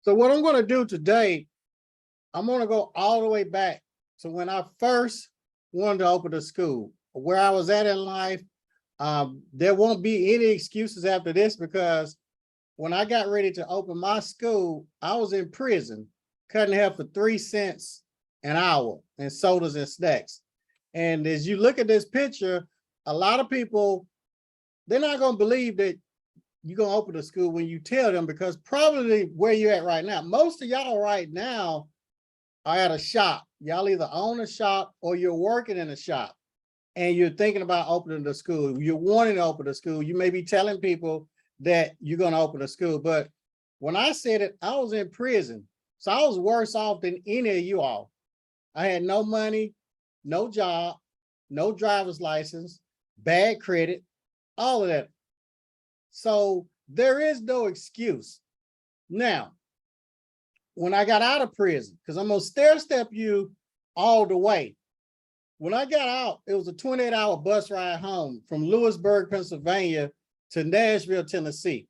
So what I'm going to do today, I'm going to go all the way back to when I first wanted to open a school, where I was at in life. There won't be any excuses after this, because when I got ready to open my school, I was in prison, cutting hair for 3 cents an hour and sodas and snacks. And as you look at this picture, a lot of people, they're not going to believe that you're going to open a school when you tell them, because probably where you're at right now, most of y'all right now are at a shop. Y'all either own a shop or you're working in a shop and you're thinking about opening the school. You're wanting to open a school. You may be telling people that you're going to open a school. But when I said it, I was in prison. So I was worse off than any of you all. I had no money, no job, no driver's license, bad credit, all of that. So there is no excuse. Now, when I got out of prison, because I'm going to stair-step you all the way. When I got out, it was a 28-hour bus ride home from Lewisburg, Pennsylvania to Nashville, Tennessee.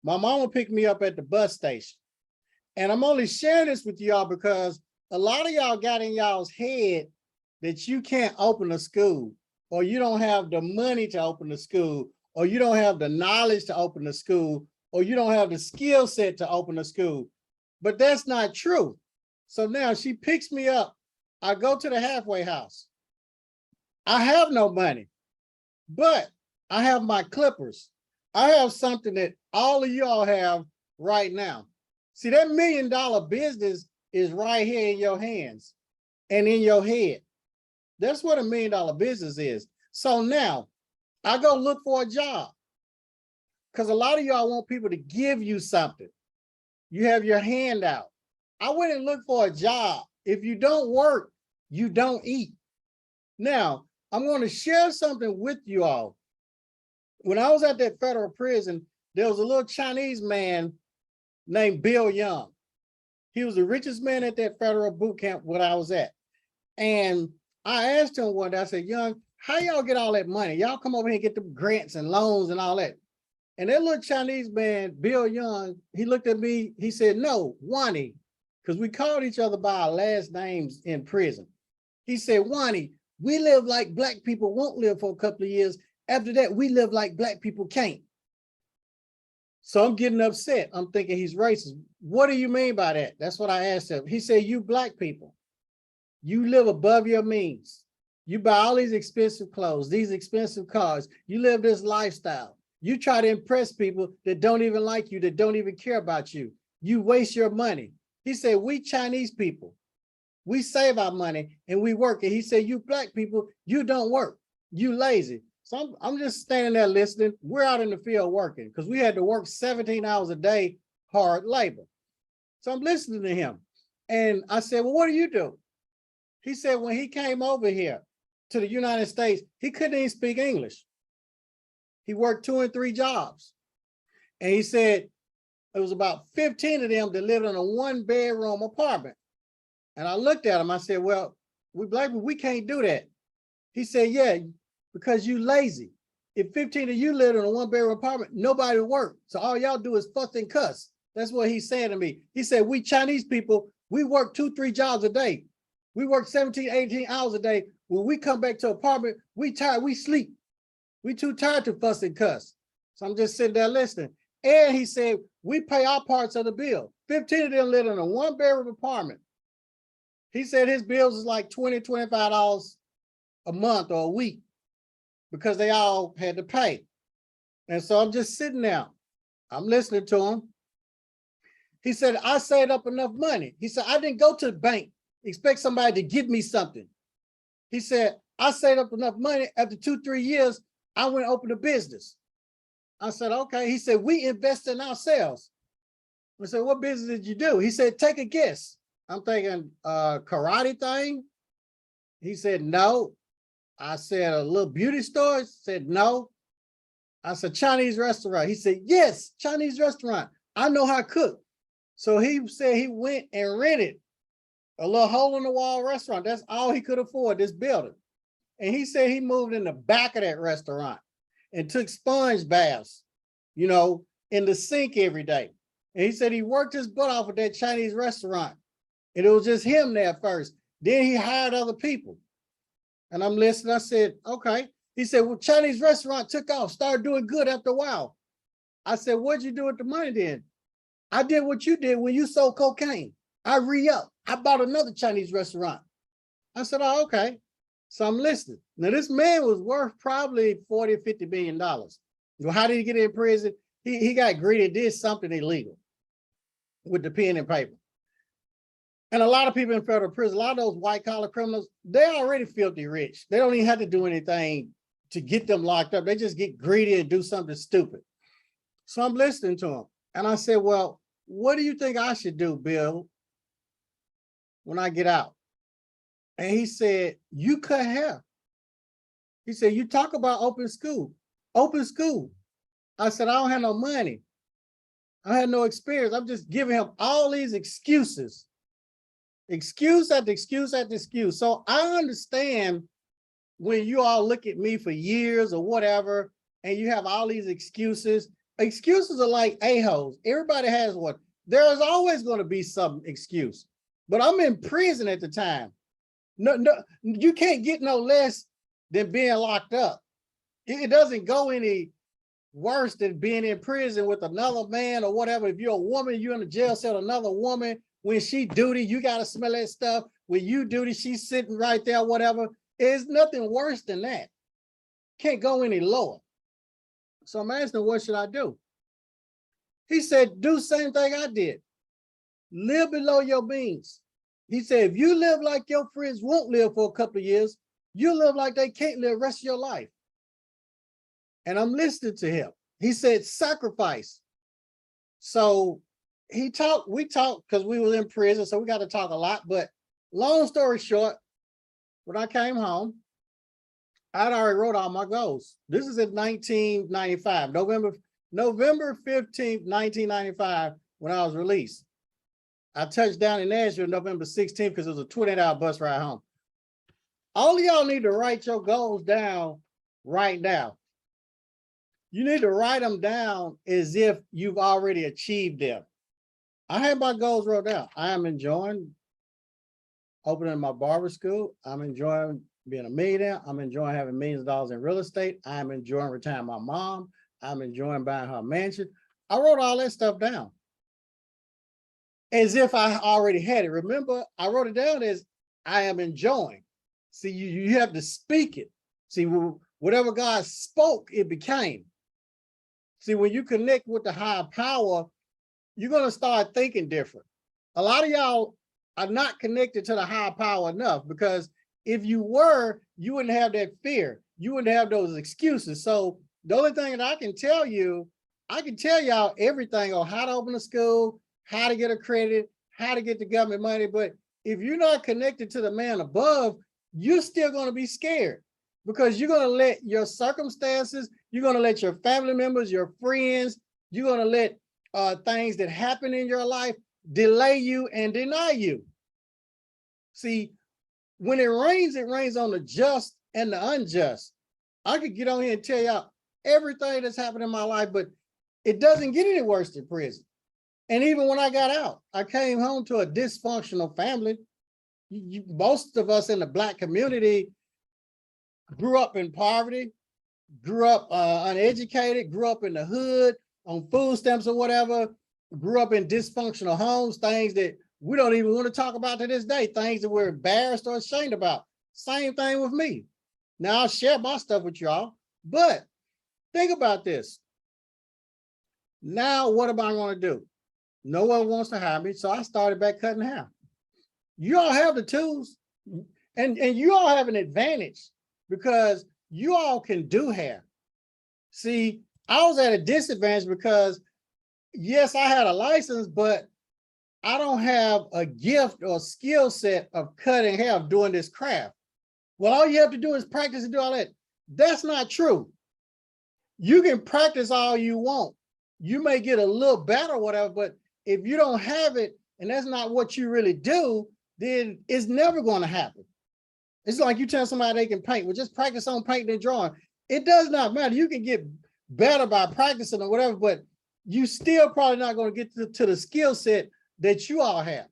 My mama picked me up at the bus station. And I'm only sharing this with y'all because a lot of y'all got in y'all's head that you can't open a school, or you don't have the money to open a school, or you don't have the knowledge to open a school, or you don't have the skill set to open a school. But that's not true. So now she picks me up. I go to the halfway house. I have no money, but I have my clippers. I have something that all of y'all have right now. See, that $1 million business is right here in your hands and in your head. That's what $1 million business is. So now I go look for a job, because a lot of y'all want people to give you something. You have your hand out. I went and looked for a job. If you don't work, you don't eat. Now, I'm going to share something with you all. When I was at that federal prison, there was a little Chinese man named Bill Young. He was the richest man at that federal boot camp where I was at. And I asked him one day, I said, Young, how y'all get all that money? Y'all come over here and get the grants and loans and all that. And that little Chinese man, Bill Young, he looked at me, he said, no, Wani, because we called each other by our last names in prison. He said, Wani, we live like Black people won't live for a couple of years. After that, we live like Black people can't. So I'm getting upset. I'm thinking he's racist. What do you mean by that? That's what I asked him. He said, you Black people, you live above your means. You buy all these expensive clothes, these expensive cars. You live this lifestyle. You try to impress people that don't even like you, that don't even care about you. You waste your money. He said, we Chinese people, we save our money and we work. And he said, you Black people, you don't work. You lazy. So I'm just standing there listening. We're out in the field working because we had to work 17 hours a day, hard labor. So I'm listening to him. And I said, well, what do you do? He said, when he came over here to the United States, he couldn't even speak English. He worked 2 and 3 jobs. And he said, it was about 15 of them that lived in a 1-bedroom apartment. And I looked at him, I said, well, we Black people, we can't do that. He said, yeah, because you lazy. If 15 of you live in a 1-bedroom apartment, nobody will work. So all y'all do is fuss and cuss. That's what he's saying to me. He said, we Chinese people, we work 2, 3 jobs a day. We work 17, 18 hours a day. When we come back to apartment, we tired, we sleep. We too tired to fuss and cuss. So I'm just sitting there listening. And he said, we pay our parts of the bill. 15 of them live in a 1-bedroom apartment. He said his bills is like $20, $25 a month or a week because they all had to pay. And so I'm just sitting there. I'm listening to him. He said, I saved up enough money. He said, I didn't go to the bank, expect somebody to give me something. He said, I saved up enough money. After 2, 3 years, I went and opened a business. I said, okay. He said, we invest in ourselves. I said, what business did you do? He said, take a guess. I'm thinking, karate thing? He said, no. I said, a little beauty store? He said, no. I said, Chinese restaurant. He said, yes, Chinese restaurant. I know how to cook. So he said he went and rented a little hole in the wall restaurant. That's all he could afford, this building. And he said he moved in the back of that restaurant and took sponge baths, you know, in the sink every day. And he said he worked his butt off at that Chinese restaurant. And it was just him there at first. Then he hired other people. And I'm listening. I said, okay. He said, well, Chinese restaurant took off, started doing good after a while. I said, what'd you do with the money then? I did what you did when you sold cocaine. I re-upped. I bought another Chinese restaurant. I said, oh, okay. So I'm listening. Now, this man was worth probably $40, $50 million. Well, how did he get in prison? He got greedy, did something illegal with the pen and paper. And a lot of people in federal prison, a lot of those white collar criminals, they're already filthy rich. They don't even have to do anything to get them locked up. They just get greedy and do something stupid. So I'm listening to him. And I said, well, what do you think I should do, Bill, when I get out? And he said, you cut hair. He said, you talk about open school. Open school. I said, I don't have no money. I had no experience. I'm just giving him all these excuses. Excuse after excuse after excuse. So I understand when you all look at me for years or whatever, and you have all these excuses. Excuses are like a-holes. Everybody has one. There is always going to be some excuse. But I'm in prison at the time. No, you can't get no less than being locked up. It doesn't go any worse than being in prison with another man or whatever. If you're a woman, you're in a jail cell, another woman, when she duty, you got to smell that stuff. When you duty, she's sitting right there, whatever. It's nothing worse than that. Can't go any lower. So I'm asking him, what should I do? He said, do the same thing I did. Live below your means. He said, if you live like your friends won't live for a couple of years, you live like they can't live the rest of your life. And I'm listening to him. He said, sacrifice. So we talked because we were in prison, so we got to talk a lot. But long story short, when I came home, I'd already wrote all my goals. This is in 1995, November 15th, 1995, when I was released. I touched down in Nashville November 16th because it was a 28-hour bus ride home. All of y'all need to write your goals down right now. You need to write them down as if you've already achieved them. I have my goals wrote down. I am enjoying opening my barber school. I'm enjoying being a millionaire. I'm enjoying having millions of dollars in real estate. I'm enjoying retiring my mom. I'm enjoying buying her mansion. I wrote all that stuff down as if I already had it. Remember, I wrote it down as I am enjoying. See, you have to speak it. See, whatever God spoke, it became. See, when you connect with the higher power, you're going to start thinking different. A lot of y'all are not connected to the higher power enough, because if you were, you wouldn't have that fear. You wouldn't have those excuses. So the only thing that I can tell you, I can tell y'all everything on how to open a school, how to get accredited, how to get the government money. But if you're not connected to the man above, you're still going to be scared, because you're going to let your circumstances, you're going to let your family members, your friends, you're going to let things that happen in your life delay you and deny you. See, when it rains on the just and the unjust. I could get on here and tell y'all everything that's happened in my life, but it doesn't get any worse than prison. And even when I got out, I came home to a dysfunctional family. Most of us in the Black community grew up in poverty, grew up uneducated, grew up in the hood on food stamps or whatever, grew up in dysfunctional homes, things that we don't even want to talk about to this day, things that we're embarrassed or ashamed about. Same thing with me. Now I'll share my stuff with y'all, but think about this. Now, what am I going to do? No one wants to hire me, so I started back cutting hair. You all have the tools, and you all have an advantage because you all can do hair. See, I was at a disadvantage because, yes, I had a license, but I don't have a gift or skill set of cutting hair, of doing this craft. Well, all you have to do is practice and do all that. That's not true. You can practice all you want. You may get a little better or whatever, but if you don't have it and that's not what you really do, then it's never going to happen. It's like you tell somebody they can paint. Well, just practice on painting and drawing. It does not matter. You can get better by practicing or whatever, but you still probably not going to get to the skill set that you all have.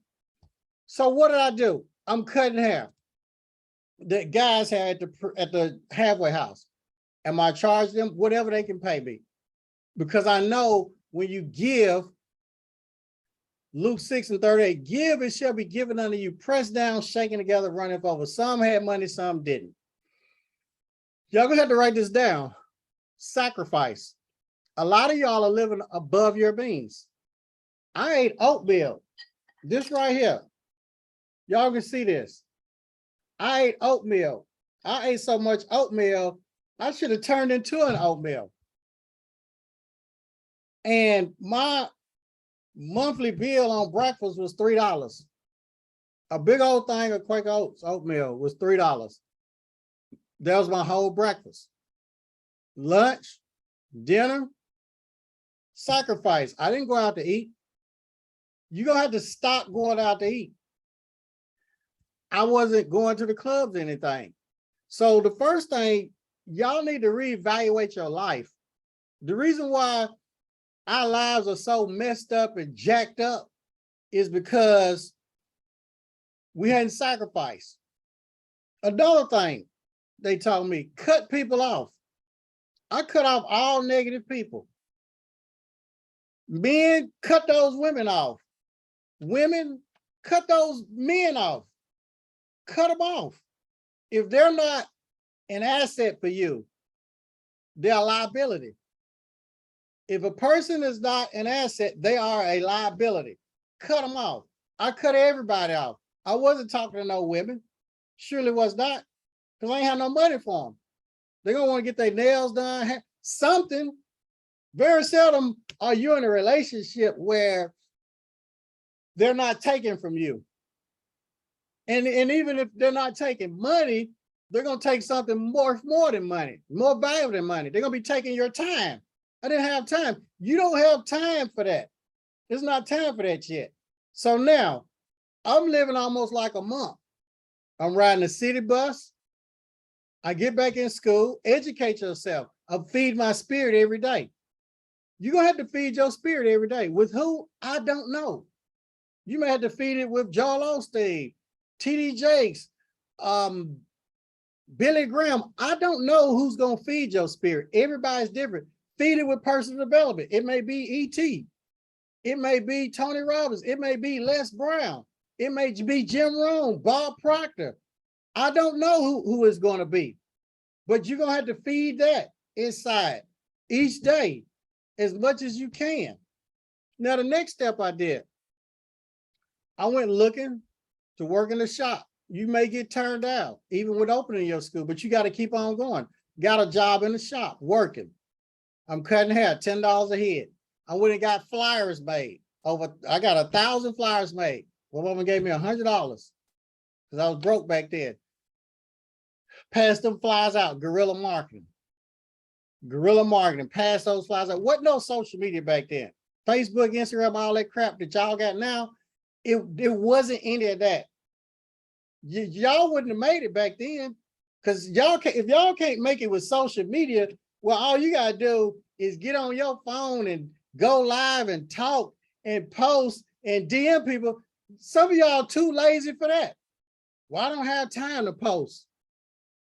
So what did I do? I'm cutting hair that guys had at the halfway house. Am I charging them whatever they can pay me? Because I know when you give, Luke 6:38, give, it shall be given unto you, pressed down, shaken together, running over. Some had money, some didn't. Y'all gonna have to write this down. Sacrifice. A lot of y'all are living above your means. I ate oatmeal. This right here. Y'all can see this. I ate oatmeal. I ate so much oatmeal, I should have turned into an oatmeal. And my monthly bill on breakfast was $3. A big old thing of Quaker Oats oatmeal was $3. That was my whole breakfast. Lunch, dinner, sacrifice. I didn't go out to eat. You're gonna have to stop going out to eat. I wasn't going to the clubs or anything. So the first thing, y'all need to reevaluate your life. The reason why our lives are so messed up and jacked up is because we hadn't sacrificed. Another thing they told me, cut people off. I cut off all negative people. Men, cut those women off. Women, cut those men off. Cut them off. If they're not an asset for you, they're a liability. If a person is not an asset, they are a liability. Cut them off. I cut everybody off. I wasn't talking to no women. Surely was not, because I ain't have no money for them. They're gonna want to get their nails done, something. Very seldom are you in a relationship where they're not taking from you. And even if they're not taking money, they're gonna take something more than money, more valuable than money. They're gonna be taking your time. I didn't have time. You don't have time for that. It's not time for that yet. So now I'm living almost like a monk. I'm riding a city bus. I get back in school, educate yourself. I feed my spirit every day. You're gonna have to feed your spirit every day. With who? I don't know. You may have to feed it with Joel Osteen, TD Jakes, Billy Graham. I don't know who's gonna feed your spirit. Everybody's different. Feed it with personal development. It may be E.T. It may be Tony Robbins. It may be Les Brown. It may be Jim Rohn, Bob Proctor. I don't know who it's going to be, but you're going to have to feed that inside each day as much as you can. Now, the next step I did, I went looking to work in the shop. You may get turned down, even with opening your school, but you got to keep on going. Got a job in the shop, working. I'm cutting hair, $10 a head. I went and got flyers made. I got 1,000 flyers made. One of them gave me $100 because I was broke back then. Passed them flyers out, guerrilla marketing. Pass those flyers out. Wasn't no social media back then. Facebook, Instagram, all that crap that y'all got now, it wasn't any of that. Y'all wouldn't have made it back then, because if y'all can't make it with social media, well, all you gotta do is get on your phone and go live and talk and post and DM people. Some of y'all too lazy for that. Well, I don't have time to post.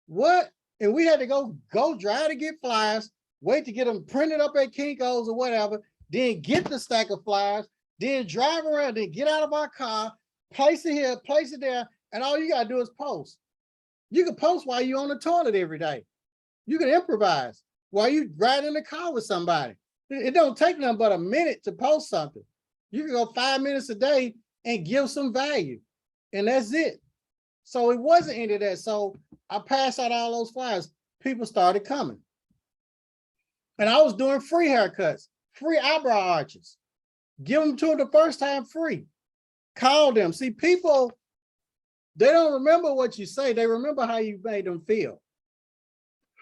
What? And we had to go drive to get flyers, wait to get them printed up at Kinko's or whatever, then get the stack of flyers, then drive around, then get out of our car, place it here, place it there, and all you gotta do is post. You can post while you're on the toilet every day. You can improvise while you ride in the car with somebody. It don't take nothing but a minute to post something. You can go 5 minutes a day and give some value, and that's it. So it wasn't any of that. So I passed out all those flyers. People started coming. And I was doing free haircuts, free eyebrow arches. Give them to them the first time free. Call them. See, people, they don't remember what you say. They remember how you made them feel.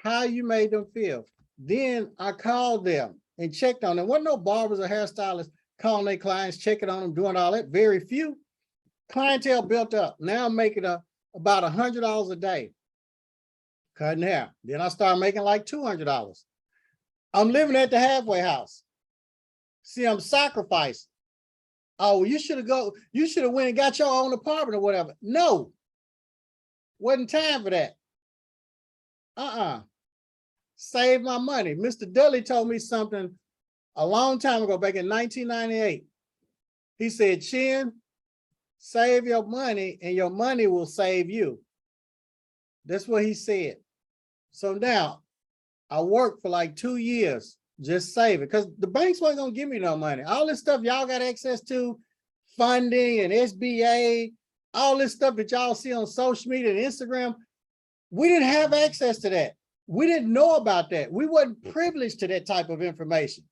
How you made them feel. Then I called them and checked on them. Wasn't no barbers or hairstylists calling their clients, checking on them, doing all that. Very few. Clientele built up. Now I'm making about $100 a day cutting hair. Then I started making like $200. I'm living at the halfway house. See, I'm sacrificing. Oh, you should have went and got your own apartment or whatever. No, wasn't time for that. Save my money. Mr. Dudley told me something a long time ago, back in 1998. He said, Chin, save your money and your money will save you. That's what he said. So now I worked for like 2 years, just save it, because the banks weren't gonna give me no money. All this stuff y'all got access to, funding and SBA, all this stuff that y'all see on social media and Instagram, we didn't have access to that. We didn't know about that. We wasn't privileged to that type of information.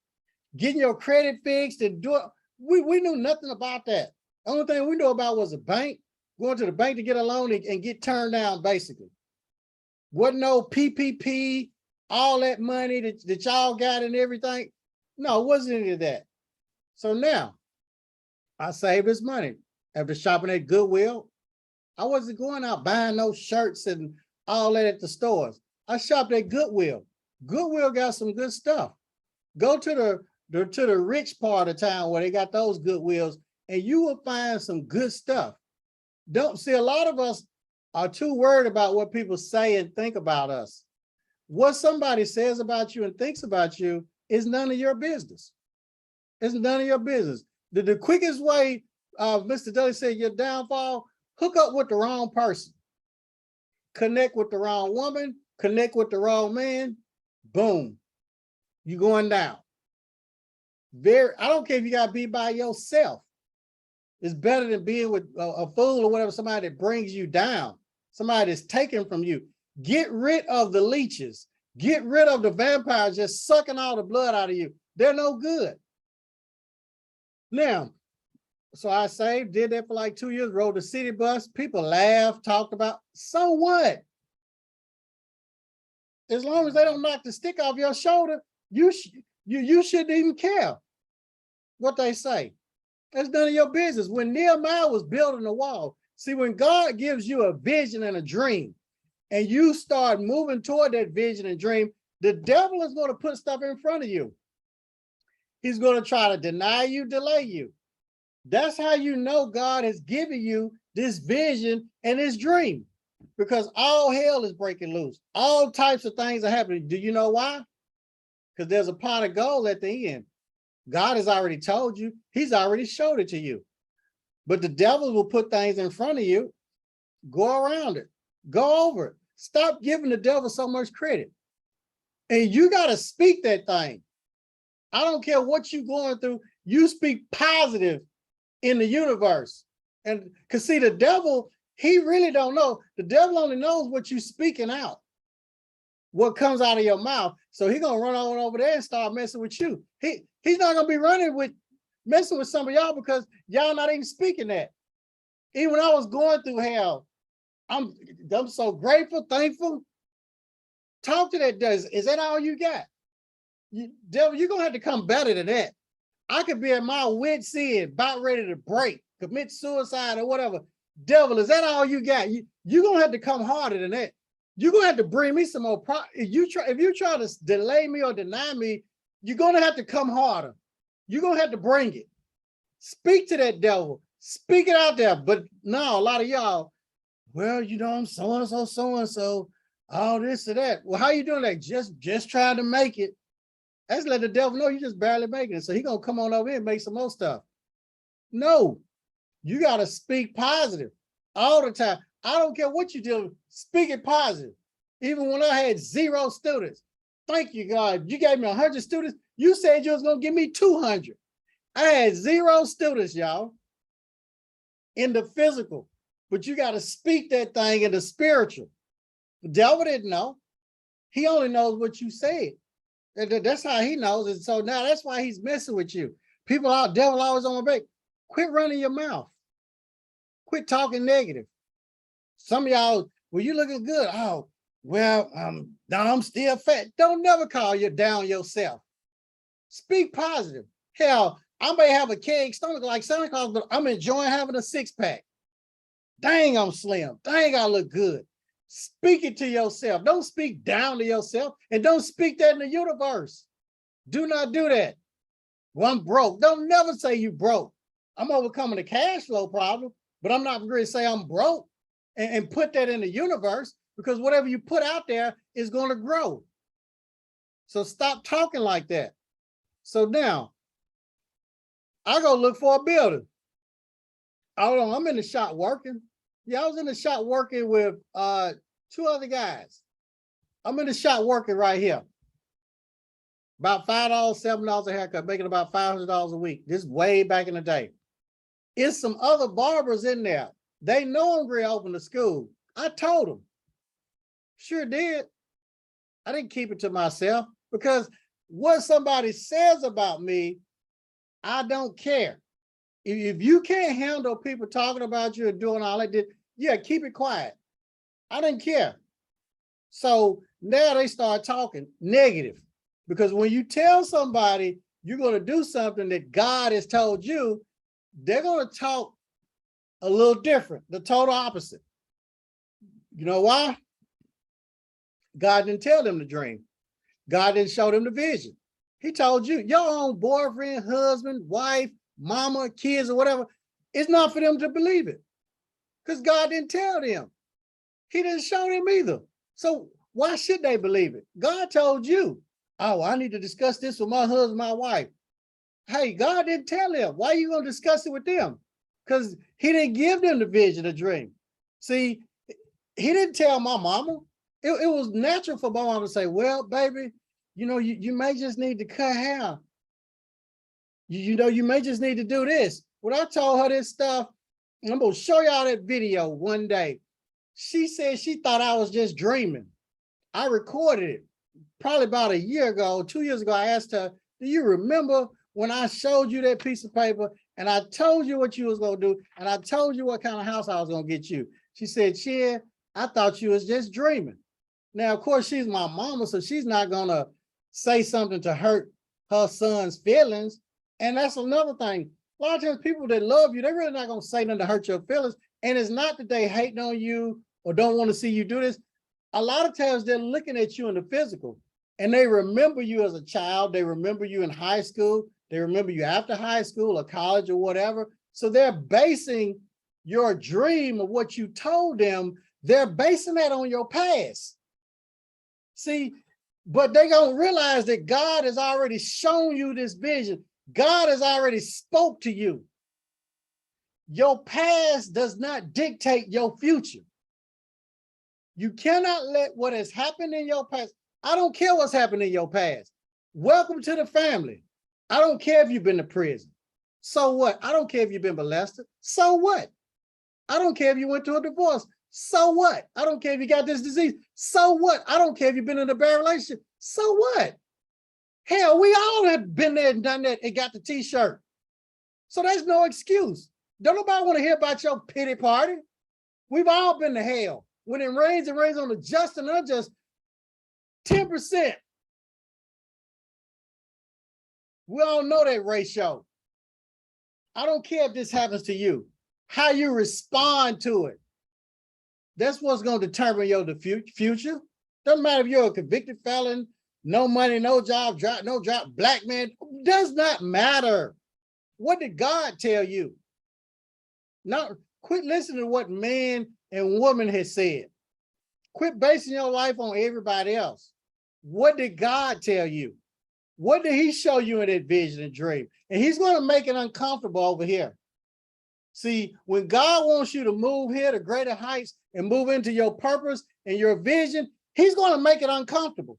Getting your credit fixed and do it, we knew nothing about that. The only thing we knew about was a bank, going to the bank to get a loan and get turned down, basically. Wasn't no PPP, all that money that y'all got and everything. No, it wasn't any of that. So now I saved this money after shopping at Goodwill. I wasn't going out buying no shirts and all that at the stores. I shopped at Goodwill. Goodwill got some good stuff. Go to the rich part of town where they got those Goodwills, and you will find some good stuff. Don't see, a lot of us are too worried about what people say and think about us. What somebody says about you and thinks about you is none of your business. It's none of your business. The quickest way, Mr. Dudley said, your downfall, hook up with the wrong person. Connect with the wrong woman, connect with the wrong man, boom, you going down. I don't care if you got to be by yourself. It's better than being with a fool or whatever, somebody that brings you down, somebody that's taken from you. Get rid of the leeches. Get rid of the vampires just sucking all the blood out of you. They're no good. Now, so I saved, did that for like 2 years, rode the city bus. People laughed, talked about, so what? As long as they don't knock the stick off your shoulder, you shouldn't even care what they say. That's none of your business. When Nehemiah was building the wall, see, when God gives you a vision and a dream, and you start moving toward that vision and dream, the devil is going to put stuff in front of you. He's going to try to deny you, delay you. That's how you know God has given you this vision and this dream, because all hell is breaking loose. All types of things are happening. Do you know why? Because there's a pot of gold at the end. God has already told you. He's already showed it to you. But the devil will put things in front of you. Go around it. Go over it. Stop giving the devil so much credit. And you got to speak that thing. I don't care what you're going through. You speak positive in the universe. And because see, the devil, he really don't know. The devil only knows what you're speaking out, what comes out of your mouth. So he's going to run on over there and start messing with you. He's not going to be messing with some of y'all because y'all not even speaking that. Even when I was going through hell, I'm so grateful, thankful. Talk to that devil. Is that all you got? Devil, you're going to have to come better than that. I could be at my wit's end, about ready to break, commit suicide or whatever. Devil, is that all you got? You're going to have to come harder than that. You're going to have to bring me some more. If you try to delay me or deny me, you're going to have to come harder. You're going to have to bring it. Speak to that devil. Speak it out there. But no, a lot of y'all, well, you know, I'm so-and-so, all this or that. Well, how you doing that? Just trying to make it. That's let the devil know you just barely making it. So he going to come on over here and make some more stuff. No, you got to speak positive all the time. I don't care what you do. Speak it positive. Even when I had 0 students. Thank you, God. You gave me 100 students. You said you was going to give me 200. I had 0 students, y'all, in the physical. But you got to speak that thing in the spiritual. The devil didn't know. He only knows what you said. That's how he knows. And so now that's why he's messing with you. People out, devil always on my back. Quit running your mouth. Quit talking negative. Some of y'all, well, you looking good. Oh, well, I'm still fat. Don't never call you down yourself. Speak positive. Hell, I may have a keg stomach like Santa Claus, but I'm enjoying having a 6-pack. Dang, I'm slim. Dang, I look good. Speak it to yourself. Don't speak down to yourself, and don't speak that in the universe. Do not do that. Well, I'm broke. Don't never say you broke. I'm overcoming the cash flow problem, but I'm not going to say I'm broke and put that in the universe, because whatever you put out there is going to grow. So stop talking like that. So now I go look for a builder. Hold on, I'm in the shop working. Yeah, I was in the shop working with 2 other guys. I'm in the shop working right here. About $5, $7 a haircut, making about $500 a week. This is way back in the day. It's some other barbers in there. They know I'm going to open the school. I told them. Sure did. I didn't keep it to myself, because what somebody says about me, I don't care. If you can't handle people talking about you and doing all that, yeah, keep it quiet. I didn't care. So now they start talking negative, because when you tell somebody you're going to do something that God has told you, they're going to talk a little different, the total opposite. You know why? God didn't tell them the dream. God didn't show them the vision. He told you, your own boyfriend, husband, wife, mama, kids, or whatever, it's not for them to believe it, because God didn't tell them. He didn't show them either. So why should they believe it? God told you, oh, I need to discuss this with my husband, my wife. Hey, God didn't tell them. Why are you going to discuss it with them? Because he didn't give them the vision, the dream. See, he didn't tell my mama. It was natural for my mama to say, well, baby, you know, you may just need to cut hair. You know, you may just need to do this. When I told her this stuff, I'm going to show y'all that video one day. She said she thought I was just dreaming. I recorded it probably about a year ago, 2 years ago. I asked her, do you remember when I showed you that piece of paper and I told you what you was going to do, and I told you what kind of house I was going to get you? She said, yeah, I thought you was just dreaming. Now, of course, she's my mama, so she's not going to say something to hurt her son's feelings. And that's another thing. A lot of times people that love you, they're really not going to say nothing to hurt your feelings. And it's not that they hate on you or don't want to see you do this. A lot of times they're looking at you in the physical, and they remember you as a child. They remember you in high school. They remember you after high school or college or whatever. So they're basing your dream of what you told them, they're basing that on your past. See, but they don't realize that God has already shown you this vision. God has already spoke to you. Your past does not dictate your future. You cannot let what has happened in your past. I don't care what's happened in your past. Welcome to the family. I don't care if you've been to prison. So what? I don't care if you've been molested. So what? I don't care if you went through a divorce. So what? I don't care if you got this disease. So what? I don't care if you've been in a bad relationship. So what? Hell, we all have been there and done that and got the t-shirt. So there's no excuse. Don't nobody want to hear about your pity party. We've all been to hell. When it rains on the just and unjust, 10%. We all know that ratio. I don't care if this happens to you. How you respond to it, that's what's going to determine your future. Doesn't matter if you're a convicted felon, no money, no job, black man, does not matter. What did God tell you? Now, quit listening to what man and woman has said. Quit basing your life on everybody else. What did God tell you? What did he show you in that vision and dream? And he's going to make it uncomfortable over here. See, when God wants you to move here to greater heights and move into your purpose and your vision, he's going to make it uncomfortable.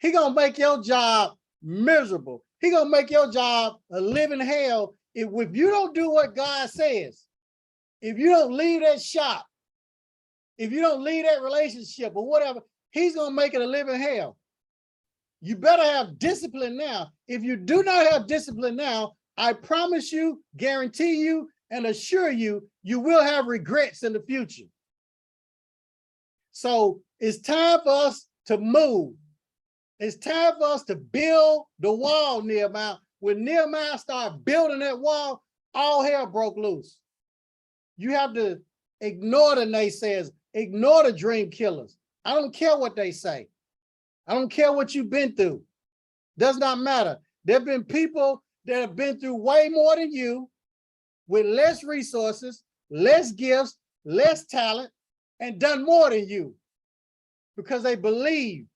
He's going to make your job miserable. He's going to make your job a living hell if you don't do what God says. If you don't leave that shop, if you don't leave that relationship or whatever, he's going to make it a living hell. You better have discipline now. If you do not have discipline now, I promise you, guarantee you, and assure you, you will have regrets in the future. So it's time for us to move. It's time for us to build the wall, Nehemiah. When Nehemiah started building that wall, all hell broke loose. You have to ignore the naysayers, ignore the dream killers. I don't care what they say. I don't care what you've been through. Does not matter. There have been people that have been through way more than you with less resources, less gifts, less talent, and done more than you because they believe,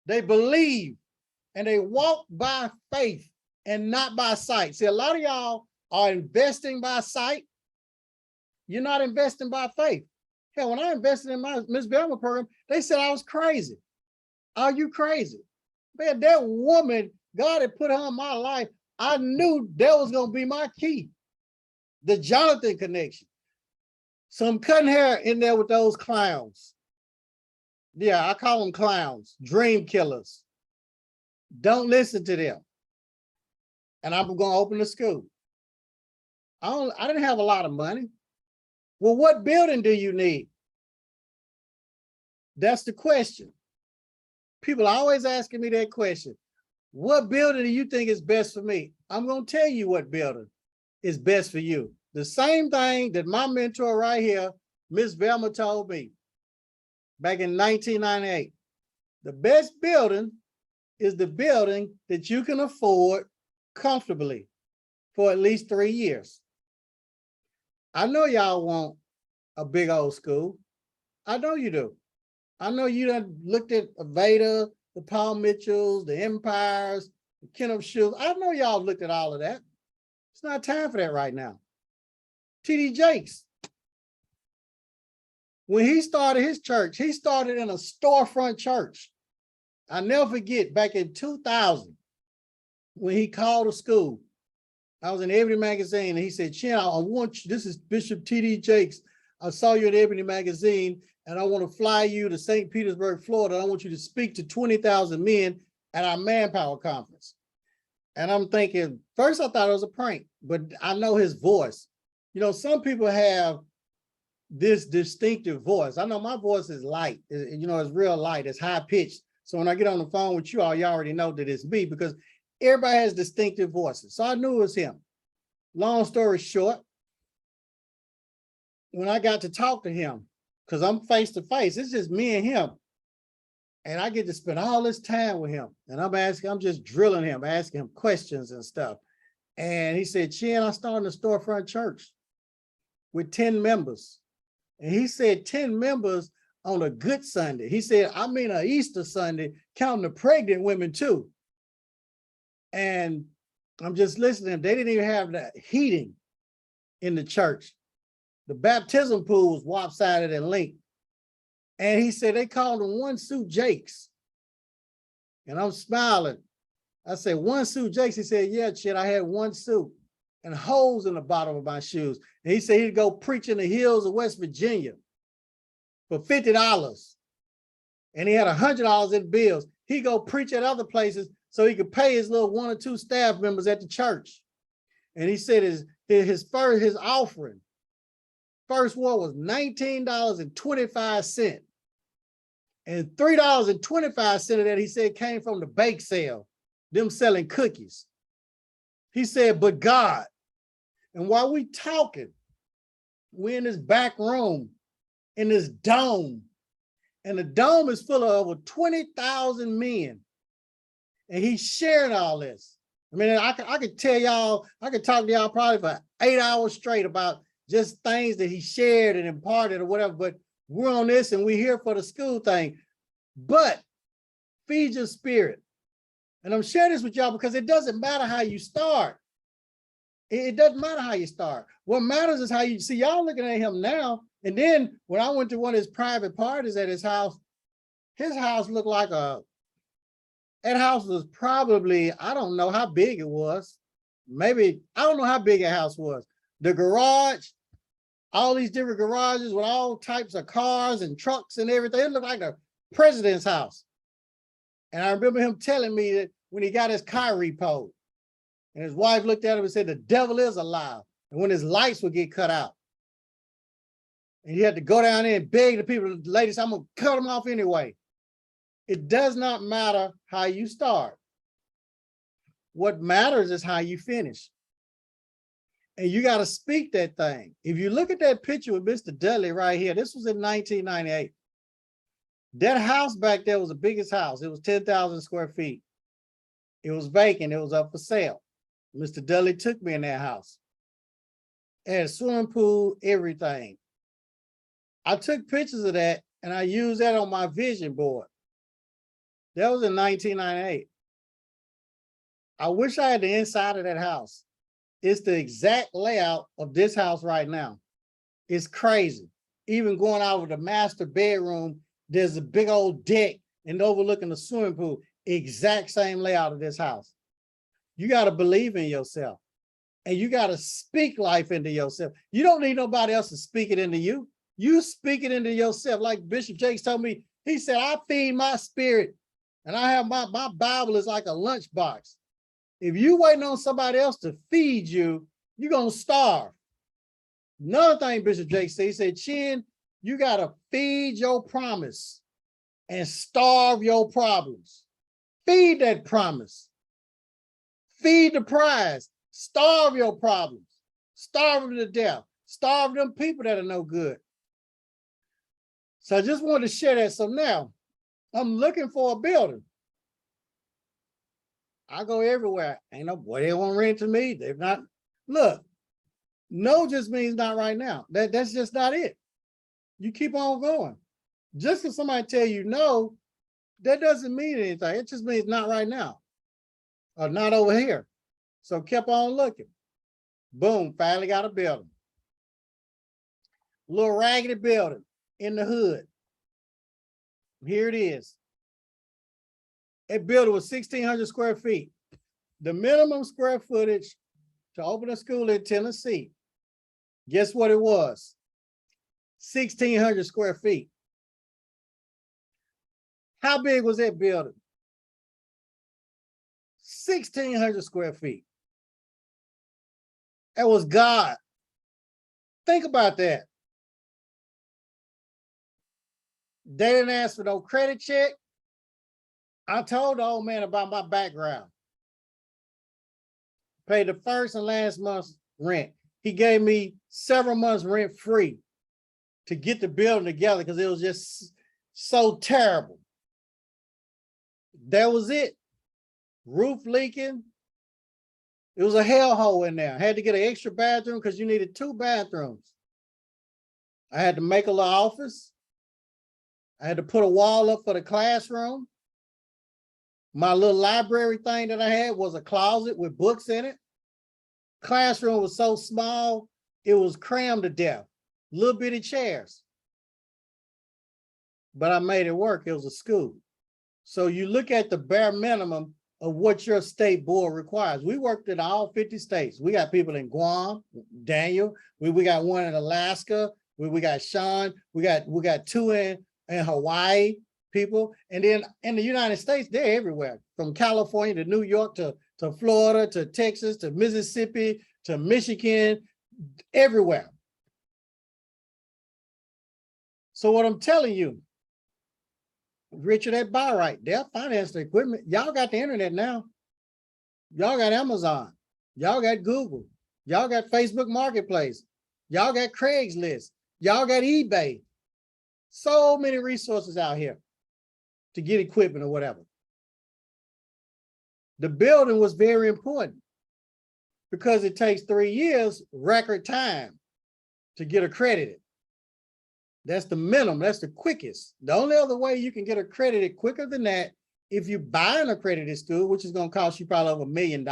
and they walk by faith and not by sight. See, a lot of y'all are investing by sight. You're not investing by faith. Hell, when I invested in my Miss Belma program, they said I was crazy. Are you crazy? Man, that woman, God had put her in my life. I knew that was going to be my key. The Jonathan connection. Some cutting hair in there with those clowns. Yeah, I call them clowns, dream killers. Don't listen to them. And I'm going to open the school. I didn't have a lot of money. Well, what building do you need? That's the question. People are always asking me that question. What building do you think is best for me? I'm going to tell you what building is best for you. The same thing that my mentor right here, Miss Velma, told me back in 1998. The best building is the building that you can afford comfortably for at least 3 years. I know y'all want a big old school. I know you do. I know you done looked at Aveda, the Paul Mitchells, the Empires, the Kenneth Shoes. I know y'all looked at all of that. It's not time for that right now. T.D. Jakes, when he started his church, he started in a storefront church. I never forget back in 2000 when he called a school. I was in Ebony Magazine and he said, Chin, I want you, this is Bishop T.D. Jakes. I saw you in Ebony Magazine and I want to fly you to St. Petersburg, Florida. I want you to speak to 20,000 men at our Manpower Conference. And I'm thinking, first I thought it was a prank, but I know his voice. You know, some people have this distinctive voice. I know my voice is light. You know, it's real light. It's high pitched. So when I get on the phone with you all, you already know that it's me because everybody has distinctive voices. So I knew it was him. Long story short, when I got to talk to him, because I'm face to face, it's just me and him. And I get to spend all this time with him. And I'm just drilling him, asking him questions and stuff. And he said, Chin, I started a storefront church with 10 members. And he said 10 members on a good Sunday. He said, I mean, an Easter Sunday, counting the pregnant women too. And I'm just listening. They didn't even have the heating in the church. The baptism pool was lopsided and linked. And he said they called him One Suit Jakes. And I'm smiling. I said, One Suit Jakes? He said, yeah, Chin, I had one suit and holes in the bottom of my shoes. And he said he'd go preach in the hills of West Virginia for $50. And he had $100 in bills. He'd go preach at other places so he could pay his little 1 or 2 staff members at the church. And he said his offering, first one was $19.25. And $3.25 of that, he said, came from the bake sale, them selling cookies. He said, but God. And while we talking, we're in this back room, in this dome. And the dome is full of over 20,000 men. And he's sharing all this. I mean, I could tell y'all, I could talk to y'all probably for 8 hours straight about just things that he shared and imparted or whatever, but we're on this and we're here for the school thing. But feed your spirit. And I'm sharing this with y'all because it doesn't matter how you start. It doesn't matter how you start. What matters is how you see. Y'all looking at him now. And then when I went to one of his private parties at his house looked like that house was probably, I don't know how big it was. Maybe, I don't know how big a house was. The garage, all these different garages with all types of cars and trucks and everything. It looked like the president's house. And I remember him telling me that when he got his car repoed, and his wife looked at him and said, the devil is alive. And when his lights would get cut out, and he had to go down there and beg the people, the ladies, I'm gonna cut them off anyway. It does not matter how you start. What matters is how you finish. And you got to speak that thing. If you look at that picture with Mr. Dudley right here, this was in 1998. That house back there was the biggest house. It was 10,000 square feet. It was vacant. It was up for sale. Mr. Dudley took me in that house. It had a swimming pool, everything. I took pictures of that and I used that on my vision board. That was in 1998. I wish I had the inside of that house. It's the exact layout of this house right now. It's crazy. Even going out of the master bedroom, there's a big old deck and overlooking the swimming pool. Exact same layout of this house. You got to believe in yourself and you got to speak life into yourself. You don't need nobody else to speak it into you. You speak it into yourself. Like Bishop Jakes told me, he said, I feed my spirit and I have my Bible is like a lunchbox. If you waiting on somebody else to feed you, you're going to starve. Another thing Bishop Jakes said, he said, Chin, you got to feed your promise and starve your problems. Feed that promise. Feed the prize. Starve your problems. Starve them to death. Starve them people that are no good. So I just wanted to share that. So now I'm looking for a building. I go everywhere. Ain't no boy, they won't rent to me. They're not. Look, no just means not right now. That's just not it. You keep on going. Just because somebody tell you no, that doesn't mean anything. It just means not right now or not over here. So kept on looking. Boom, finally got a building. Little raggedy building in the hood. Here it is. That building was 1,600 square feet. The minimum square footage to open a school in Tennessee, guess what it was? 1,600 square feet. How big was that building? 1,600 square feet. That was God. Think about that. They didn't ask for no credit check. I told the old man about my background. Paid the first and last month's rent. He gave me several months rent free to get the building together because it was just so terrible. That was it. Roof leaking. It was a hellhole in there. I had to get an extra bathroom because you needed 2 bathrooms. I had to make a little office. I had to put a wall up for the classroom. My little library thing that I had was a closet with books in it. Classroom was so small, it was crammed to death. Little bitty chairs. But I made it work. It was a school. So you look at the bare minimum of what your state board requires. We worked in all 50 states. We got people in Guam, Daniel. We got one in Alaska. We got Sean. We got 2 in Hawaii. People, and then in the United States, they're everywhere, from California to New York to Florida to Texas to Mississippi to Michigan, everywhere. So what I'm telling you, Richard at Buy Right, they'll finance the equipment. Y'all got the internet now. Y'all got Amazon. Y'all got Google. Y'all got Facebook Marketplace. Y'all got Craigslist. Y'all got eBay. So many resources out here to get equipment or whatever. The building was very important because it takes 3 years, record time, to get accredited. That's the minimum, that's the quickest. The only other way you can get accredited quicker than that, if you buy an accredited school, which is gonna cost you probably over $1 million,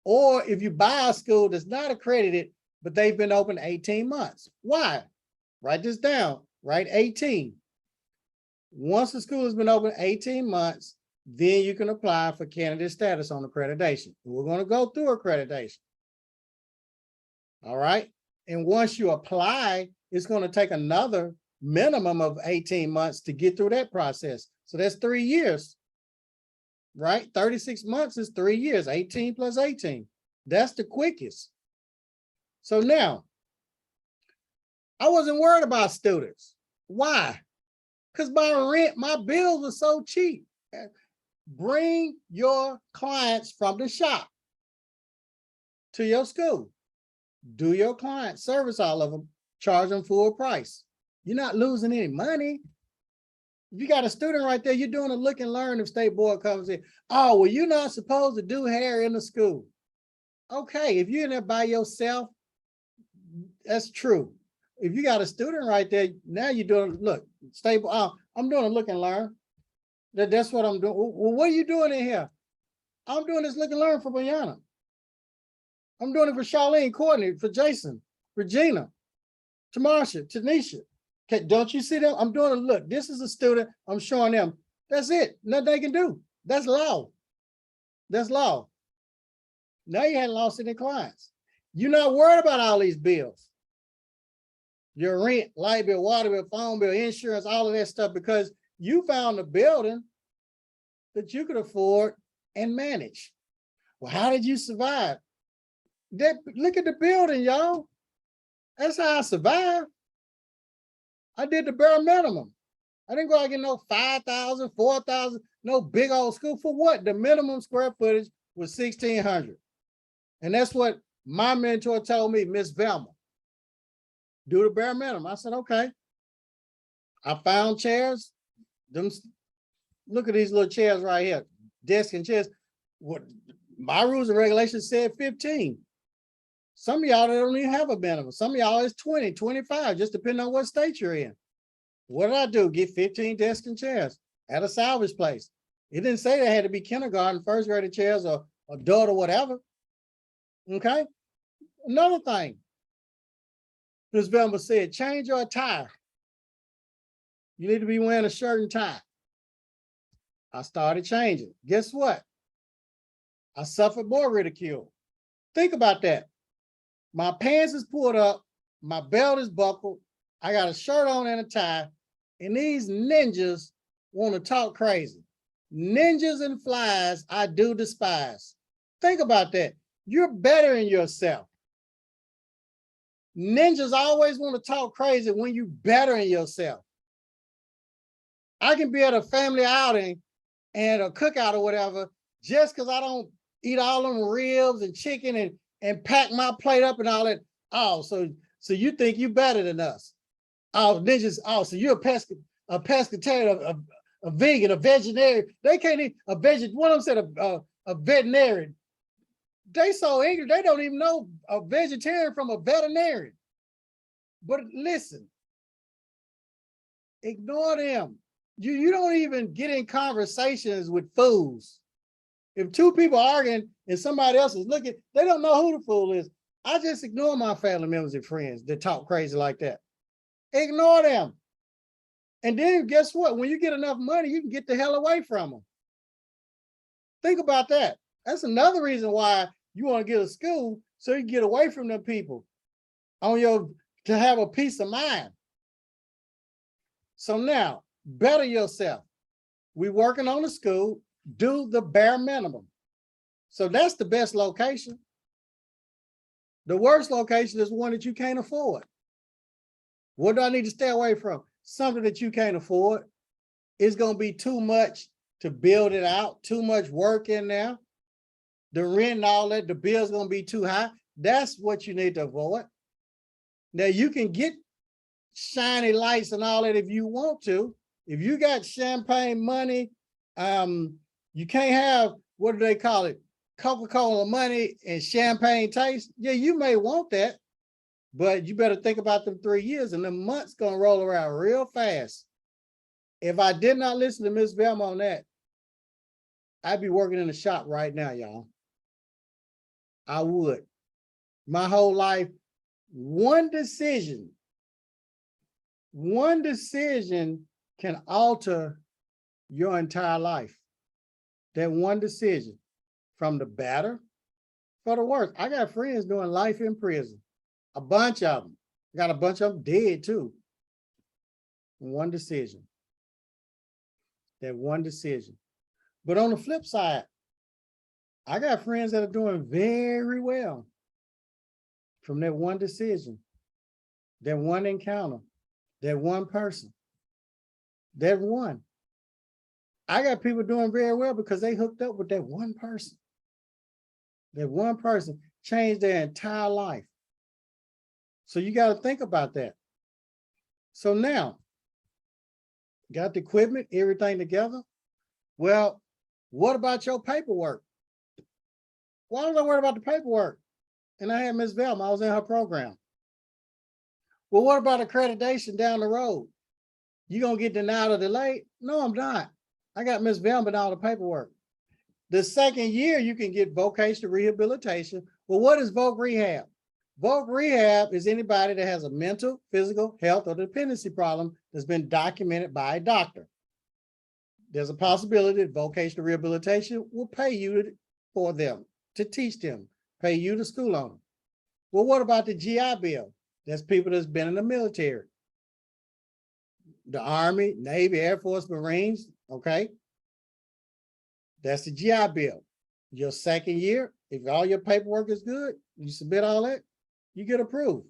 or if you buy a school that's not accredited, but they've been open 18 months. Why? Write this down, write 18. Once the school has been open 18 months, then you can apply for candidate status on accreditation. We're going to go through accreditation. All right. And once you apply, it's going to take another minimum of 18 months to get through that process. So that's 3 years, right? 36 months is 3 years, 18 plus 18. That's the quickest. So now, I wasn't worried about students. Why? Because my bills were so cheap. Bring your clients from the shop to your school. Do your client service all of them, charge them full price. You're not losing any money. If you got a student right there, you're doing a look and learn if state board comes in. Oh, well, you're not supposed to do hair in the school. Okay, if you're in there by yourself, that's true. If you got a student right there, now you're doing, look, stable. I'm doing a look and learn. That's what I'm doing. Well, what are you doing in here? I'm doing this look and learn for Brianna. I'm doing it for Charlene, Courtney, for Jason, Regina, Tamasha, Tanisha. Okay, don't you see them? I'm doing a look. This is a student. I'm showing them. That's it. Nothing they can do. That's law. That's law. Now you hadn't lost any clients. You're not worried about all these bills. Your rent, light bill, water bill, phone bill, insurance, all of that stuff, because you found a building that you could afford and manage. Well, how did you survive? Look at the building, y'all. That's how I survived. I did the bare minimum. I didn't go out and get no 5,000, 4,000, no big old school. For what? The minimum square footage was 1,600. And that's what my mentor told me, Miss Velma. Do the bare minimum. I said, okay. I found chairs. Look at these little chairs right here. Desk and chairs. What my rules and regulations said 15. Some of y'all don't even have a minimum. Some of y'all is 20, 25, just depending on what state you're in. What did I do? Get 15 desks and chairs at a salvage place. It didn't say they had to be kindergarten, first grade chairs or adult or whatever. Okay. Another thing, Ms. Velma said, change your attire. You need to be wearing a shirt and tie. I started changing. Guess what? I suffered more ridicule. Think about that. My pants is pulled up, my belt is buckled, I got a shirt on and a tie, and these ninjas want to talk crazy. Ninjas and flies, I do despise. Think about that. You're bettering yourself. Ninjas always want to talk crazy when you bettering yourself. I can be at a family outing and a cookout or whatever, just because I don't eat all them ribs and chicken and pack my plate up and all that. Oh, so you think you better than us? Oh, ninjas. Oh, so you're a pescatarian, a vegan, a vegetarian. They can't eat a vegetarian. One of them said a veterinarian. They so ignorant, they don't even know a vegetarian from a veterinarian. But listen, ignore them. You don't even get in conversations with fools. If two people are arguing and somebody else is looking, they don't know who the fool is. I just ignore my family members and friends that talk crazy like that. Ignore them. And then guess what? When you get enough money, you can get the hell away from them. Think about that. That's another reason why you want to get a school, so you can get away from them people to have a peace of mind. So now, better yourself. We're working on the school. Do the bare minimum. So that's the best location. The worst location is one that you can't afford. What do I need to stay away from? Something that you can't afford. It's going to be too much to build it out, too much work in there. The rent and all that, the bill's going to be too high. That's what you need to avoid. Now, you can get shiny lights and all that if you want to. If you got champagne money, you can't have, what do they call it? Coca-Cola money and champagne taste. Yeah, you may want that, but you better think about them 3 years, and the months gonna roll around real fast. If I did not listen to Ms. Velma on that, I'd be working in the shop right now, y'all. I would. My whole life, one decision can alter your entire life. That one decision, from the better for the worse. I got friends doing life in prison, a bunch of them. I got a bunch of them dead too. One decision. That one decision. But on the flip side, I got friends that are doing very well from that one decision, that one encounter, that one person, that one. I got people doing very well because they hooked up with that one person. That one person changed their entire life. So you got to think about that. So now, got the equipment, everything together. Well, what about your paperwork? Why was I worried about the paperwork? And I had Miss Velma, I was in her program. Well, what about accreditation down the road? You gonna get denied or delayed? No, I'm not. I got Miss Velma and all the paperwork. The second year, you can get vocational rehabilitation. Well, what is voc rehab? Voc rehab is anybody that has a mental, physical, health, or dependency problem that's been documented by a doctor. There's a possibility that vocational rehabilitation will pay you for them, to teach them, pay you to school on them. Well, what about the GI Bill? That's people that's been in the military. The Army, Navy, Air Force, Marines, okay? That's the GI Bill. Your second year, if all your paperwork is good, you submit all that, you get approved.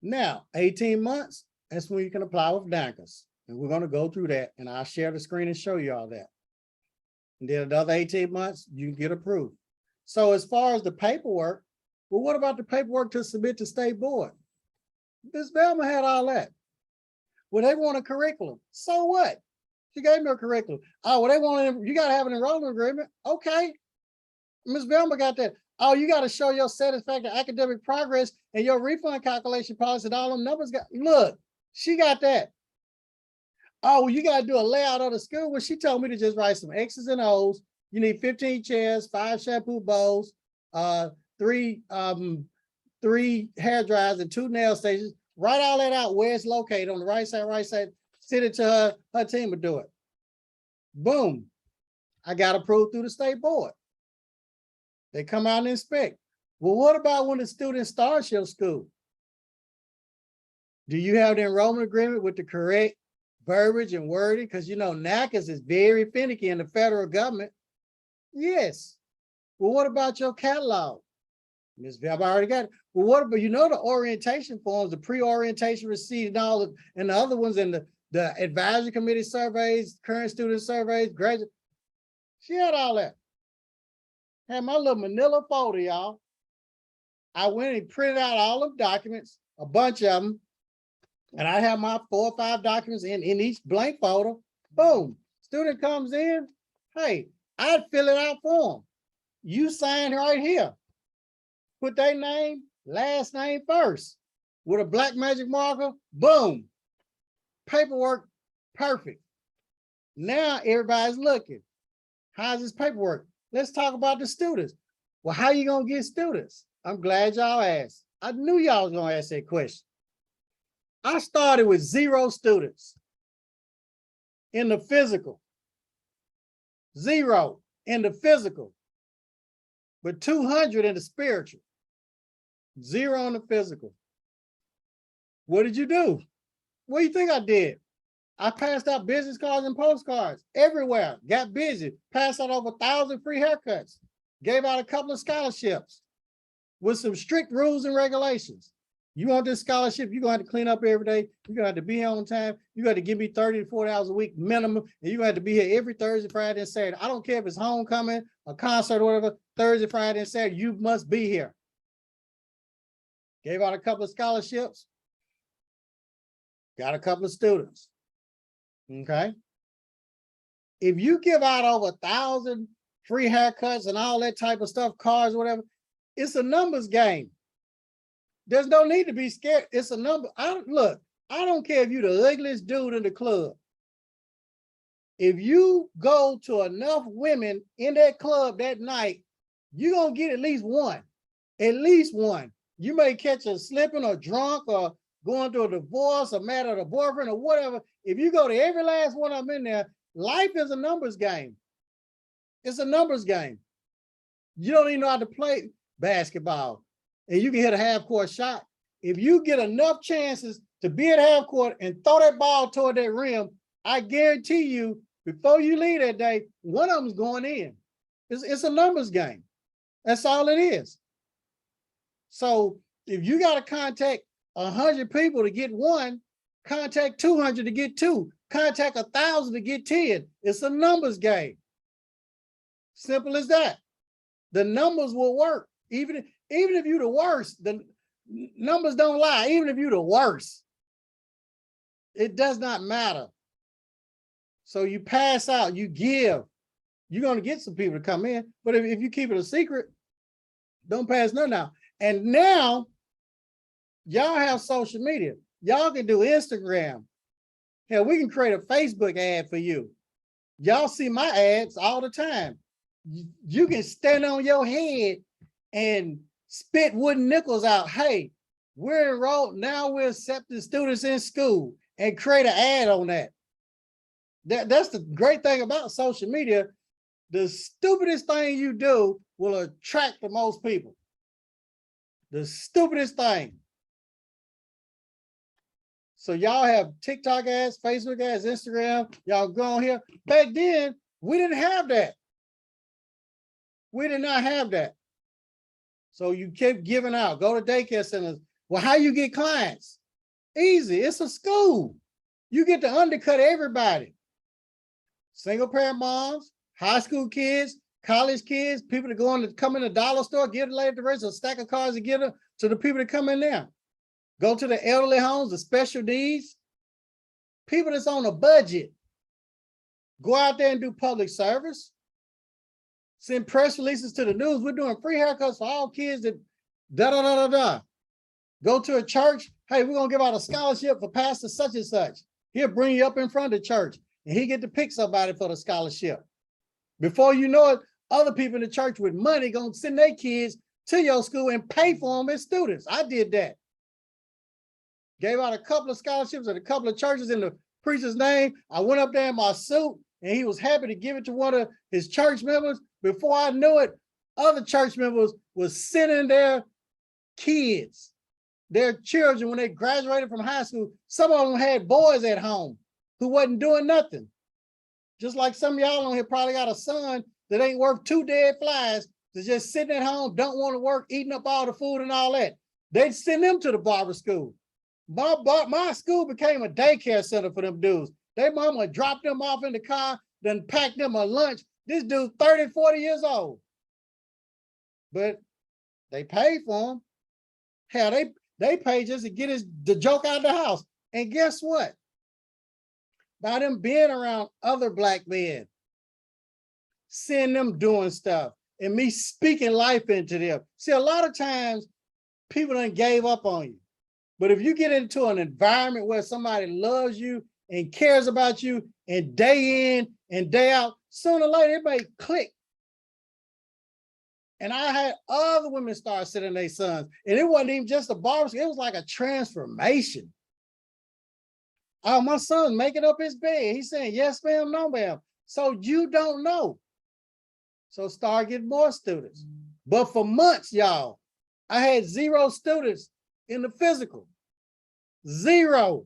Now, 18 months, that's when you can apply with DACAs. And we're going to go through that, and I'll share the screen and show you all that. And then another 18 months, you can get approved. So as far as the paperwork, well, what about the paperwork to submit to state board? Ms. Velma had all that. Well, they want a curriculum. So what? She gave me a curriculum. Oh, well, they want, you got to have an enrollment agreement. Okay. Ms. Velma got that. Oh, you got to show your satisfactory academic progress and your refund calculation policy and all them numbers. Look, she got that. Oh, well, you got to do a layout of the school. Well, she told me to just write some X's and O's. You need 15 chairs, 5 shampoo bowls, 3 hair dryers, and 2 nail stations. Write all that out where it's located on the right side, send it to her team to do it. Boom. I got approved through the state board. They come out and inspect. Well, what about when the student starts your school? Do you have the enrollment agreement with the correct verbiage and wording? Because you know, NACAS is very finicky in the federal government. Yes. Well, what about your catalog? Ms. Velma already got it. Well, what about, you know, the orientation forms, the pre-orientation receipt and all of, and the other ones, and the advisory committee surveys, current student surveys, graduate. She had all that. Had my little manila folder, y'all. I went and printed out all the documents, a bunch of them, and I have my 4 or 5 documents in each blank folder. Boom. Student comes in. Hey, I'd fill it out for them. You sign right here. Put their name, last name first. With a black magic marker, boom. Paperwork, perfect. Now everybody's looking. How's this paperwork? Let's talk about the students. Well, how you gonna get students? I'm glad y'all asked. I knew y'all was gonna ask that question. I started with 0 students in the physical. 0 in the physical, but 200 in the spiritual. 0 in the physical. What did you do? What do you think I did? I passed out business cards and postcards everywhere, got busy, passed out over 1,000 free haircuts, gave out a couple of scholarships with some strict rules and regulations. You want this scholarship, you're gonna have to clean up every day. You're gonna have to be here on time. You got to give me 30 to 40 hours a week minimum. And you're gonna have to be here every Thursday, Friday, and Saturday. I don't care if it's homecoming, a concert, or whatever, Thursday, Friday, and Saturday, you must be here. Gave out a couple of scholarships. Got a couple of students. Okay. If you give out over 1,000 free haircuts and all that type of stuff, cars, whatever, it's a numbers game. There's no need to be scared. It's a number. Look, I don't care if you're the ugliest dude in the club. If you go to enough women in that club that night, you're going to get at least one. At least one. You may catch her slipping or drunk or going through a divorce or mad at a boyfriend or whatever. If you go to every last one of them in there, life is a numbers game. It's a numbers game. You don't even know how to play basketball. And you can hit a half-court shot. If you get enough chances to be at half-court and throw that ball toward that rim, I guarantee you, before you leave that day, one of them's going in. It's a numbers game. That's all it is. So if you got to contact 100 people to get one, contact 200 to get 2, contact 1,000 to get 10. It's a numbers game. Simple as that. The numbers will work. Even if you're the worst, the numbers don't lie. Even if you're the worst, It does not matter. So you pass out, you give. You're going to get some people to come in, but if you keep it a secret, don't pass none out. And now, y'all have social media. Y'all can do Instagram. Hell, we can create a Facebook ad for you. Y'all see my ads all the time. You can stand on your head and spit wooden nickels out. Hey, we're enrolled. Now we're accepting students in school, and create an ad on that. That's the great thing about social media. The stupidest thing you do will attract the most people. The stupidest thing. So y'all have TikTok ads, Facebook ads, Instagram. Y'all go on here. Back then, we didn't have that. We did not have that. So you kept giving out. Go to daycare centers. Well, how you get clients? Easy. It's a school. You get to undercut everybody. Single parent moms, high school kids, college kids, people that come in the dollar store, give the lady the rest, a stack of cards and give them to the people that come in there. Go to the elderly homes, the special needs, people that's on a budget. Go out there and do public service. Send press releases to the news. We're doing free haircuts for all kids that da-da-da-da-da. Go to a church. Hey, we're going to give out a scholarship for pastor such and such. He'll bring you up in front of the church and he get to pick somebody for the scholarship. Before you know it, other people in the church with money going to send their kids to your school and pay for them as students. I did that. Gave out a couple of scholarships at a couple of churches in the preacher's name. I went up there in my suit and he was happy to give it to one of his church members. Before I knew it, other church members was sending their kids, their children, when they graduated from high school. Some of them had boys at home who wasn't doing nothing. Just like some of y'all on here probably got a son that ain't worth 2 dead flies, that's just sitting at home, don't want to work, eating up all the food and all that. They'd send them to the barber school. My school became a daycare center for them dudes. Their mama dropped them off in the car, then packed them a lunch. This dude 30, 40 years old. But they paid for him. Hell, they paid just to get the joke out of the house. And guess what? By them being around other black men, seeing them doing stuff, and me speaking life into them. See, a lot of times people done gave up on you. But if you get into an environment where somebody loves you and cares about you, and day in and day out, sooner or later it may click. And I had other women start sending their sons, and it wasn't even just a barber, it was like a transformation. Oh, my son's making up his bed. He's saying, yes, ma'am, no, ma'am. So you don't know. So start getting more students. But for months, y'all, I had 0 students in the physical. 0.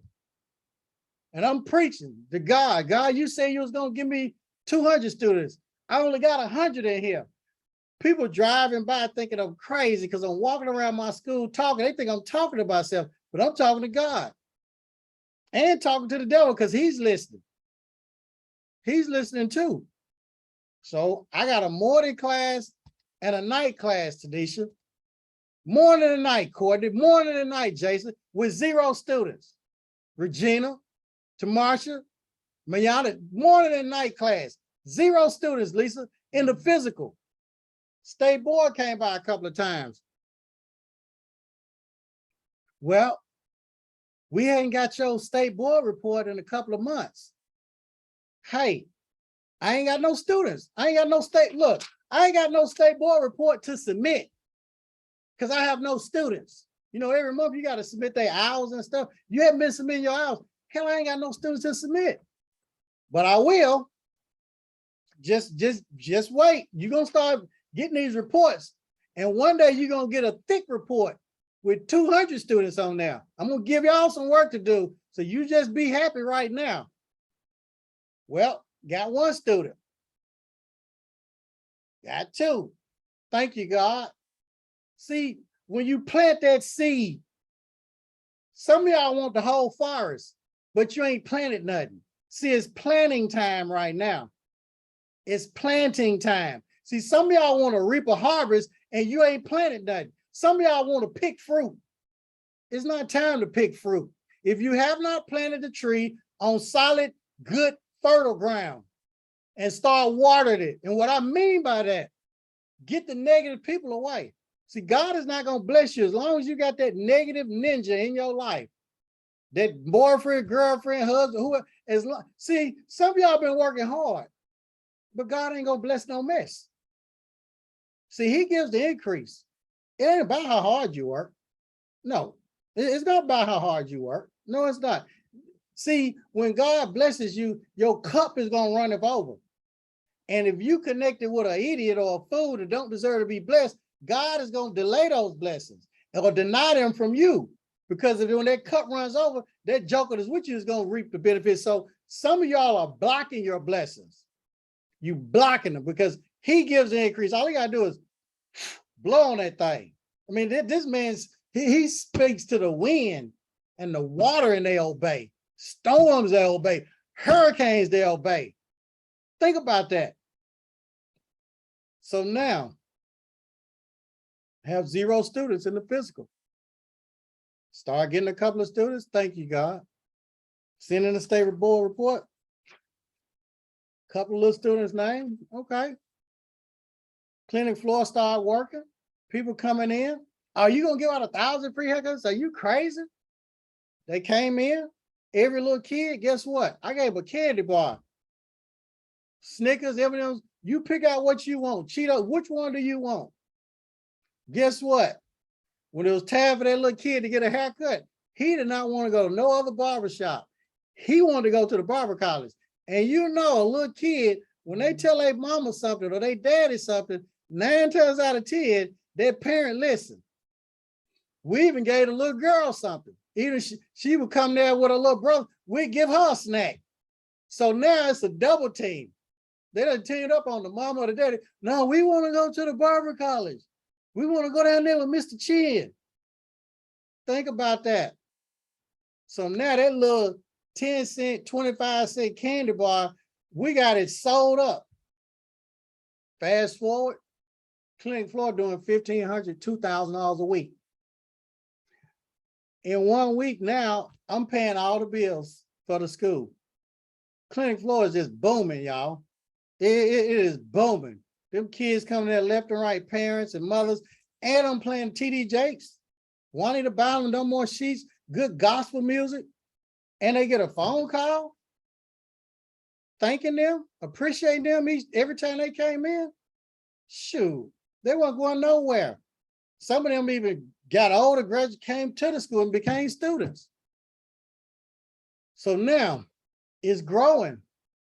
And I'm preaching to God. God, you said you was going to give me 200 students. I only got 100 in here. People driving by thinking I'm crazy because I'm walking around my school talking. They think I'm talking to myself, but I'm talking to God. And talking to the devil because he's listening. He's listening too. So I got a morning class and a night class, Tanisha. Morning and night, Courtney. Morning and night, Jason, with 0 students. Regina, Tamarsha, Mayana, morning and night class. 0 students, Lisa, in the physical. State board came by a couple of times. Well, we ain't got your state board report in a couple of months. Hey, I ain't got no students. I ain't got no state, look, I ain't got no state board report to submit because I have no students. You know, every month you got to submit their hours and stuff. You haven't been submitting your hours. Hell, I ain't got no students to submit. But I will. Just wait. You're going to start getting these reports. And one day you're going to get a thick report with 200 students on there. I'm going to give y'all some work to do. So you just be happy right now. Well, got 1 student. Got 2. Thank you, God. See, when you plant that seed, some of y'all want the whole forest, but you ain't planted nothing. See, it's planting time right now. It's planting time. See, some of y'all want to reap a harvest and you ain't planted nothing. Some of y'all want to pick fruit. It's not time to pick fruit. if you have not planted the tree on solid, good, fertile ground and start watering it. And what I mean by that, get the negative people away. See, God is not going to bless you as long as you got that negative ninja in your life. That boyfriend, girlfriend, husband, whoever. See, some of y'all been working hard, but God ain't going to bless no mess. See, he gives the increase. It ain't about how hard you work. No, it's not about how hard you work. No, it's not. See, when God blesses you, your cup is going to run over. And if you connected with an idiot or a fool that don't deserve to be blessed, God is going to delay those blessings or deny them from you. Because when that cup runs over, that joker that's with you is going to reap the benefits. So some of y'all are blocking your blessings. You blocking them because he gives the increase. All you got to do is blow on that thing. I mean, this man's, he speaks to the wind and the water and they obey. Storms, they obey. Hurricanes, they obey. Think about that. So now, I have 0 students in the physical. Start getting a couple of students. Thank you, God. Send in the state board report. Couple of little students' names. Okay. Clinic floor start working. People coming in. Are you going to give out 1,000 free haircuts? Are you crazy? They came in. Every little kid, guess what? I gave a candy bar. Snickers, everything. You pick out what you want. Cheetos, which one do you want? Guess what? When it was time for that little kid to get a haircut, he did not want to go to no other barber shop. He wanted to go to the barber college. And you know, a little kid, when they tell their mama something or their daddy something, 9 times out of 10, their parent listen. We even gave the little girl something. Even she would come there with a little brother, we'd give her a snack. So now it's a double team. They done teamed up on the mama or the daddy. No, we want to go to the barber college. We want to go down there with Mr. Chin. Think about that. So now that little 10 cent, 25 cent candy bar, we got it sold up. Fast forward, clinic floor doing $1,500, $2,000 a week. In 1 week now, I'm paying all the bills for the school. Clinic floor is just booming, y'all. It is booming. Them kids coming there left and right, parents and mothers, and I'm playing TD Jakes, Juanita Bowden, No More Sheets, good gospel music, and they get a phone call thanking them, appreciating them every time they came in. Shoot, they weren't going nowhere. Some of them even got older, graduates, came to the school and became students. So now it's growing.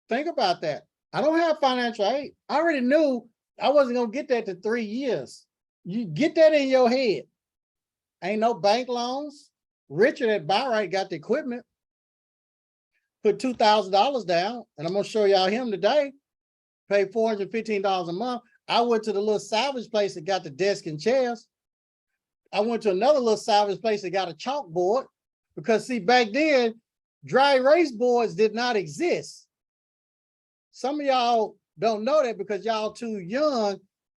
Think about that. I don't have financial aid. I already knew I wasn't going to get that to 3 years. You get that in your head. Ain't no bank loans. Richard at Barber got the equipment. Put $2,000 down, and I'm going to show y'all him today. Paid $415 a month. I went to the little salvage place that got the desk and chairs. I went to another little salvage place that got a chalkboard because, see, back then, dry erase boards did not exist. Some of y'all don't know that because y'all too young.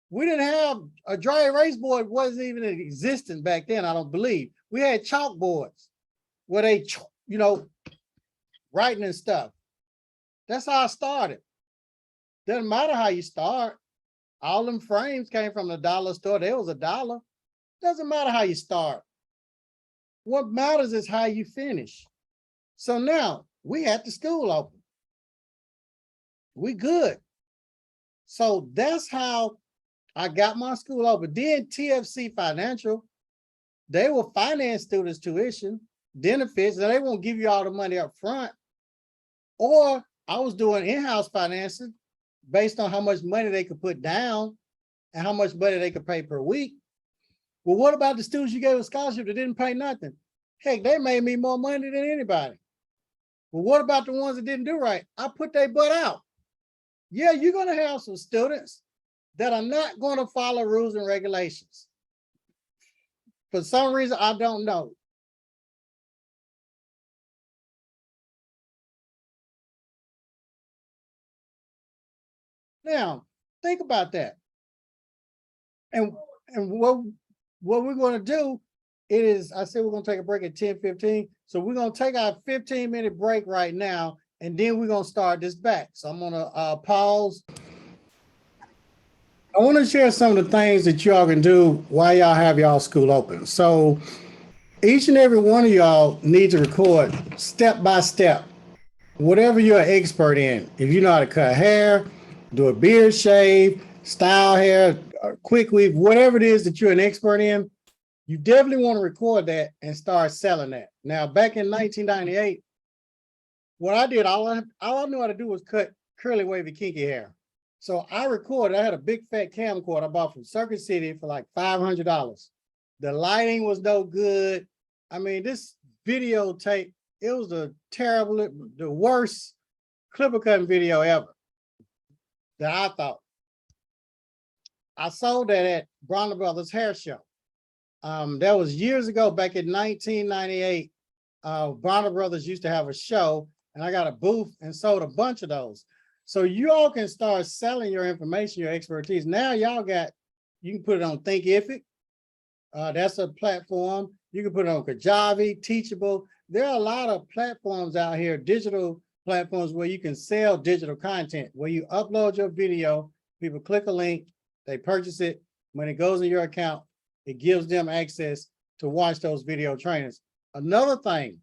We didn't have a dry erase board, wasn't even in existence back then, I don't believe. We had chalkboards where they, you know, writing and stuff. That's how I started. Doesn't matter how you start. All them frames came from the dollar store. There was $1. Doesn't matter how you start. What matters is how you finish. So now we had the school open. We good. So that's how I got my school open. Then TFC Financial, they will finance students' tuition, benefits, and they won't give you all the money up front. Or I was doing in-house financing based on how much money they could put down and how much money they could pay per week. Well, what about the students you gave a scholarship that didn't pay nothing? Heck, they made me more money than anybody. Well, what about the ones that didn't do right? I put their butt out. Yeah, you're going to have some students that are not going to follow rules and regulations. For some reason, I don't know. Now, think about that. And what we're going to do, it is, I said we're gonna take a break at 10:15. So we're gonna take our 15-minute break right now, and then we're gonna start this back. So I'm gonna pause. I want to share some of the things that y'all can do while y'all have y'all school open. So each and every one of y'all need to record step by step, whatever you're an expert in. If you know how to cut hair, do a beard shave, style hair, quick weave, whatever it is that you're an expert in, you definitely want to record that and start selling that. Now, back in 1998, what I did, all I knew how to do was cut curly, wavy, kinky hair. So I recorded, I had a big fat camcorder I bought from Circuit City for like $500. The lighting was no good. I mean, this videotape, it was the worst clipper cutting video ever that I thought. I sold that at Barber Brothers Hair Show. That was years ago, back in 1998. Barber Brothers used to have a show, and I got a booth and sold a bunch of those. So you all can start selling your information, your expertise. Now y'all got, you can put it on Thinkific. That's a platform. You can put it on Kajabi, Teachable. There are a lot of platforms out here, digital platforms where you can sell digital content, where you upload your video, people click a link, they purchase it. When it goes in your account, it gives them access to watch those video trainings. Another thing,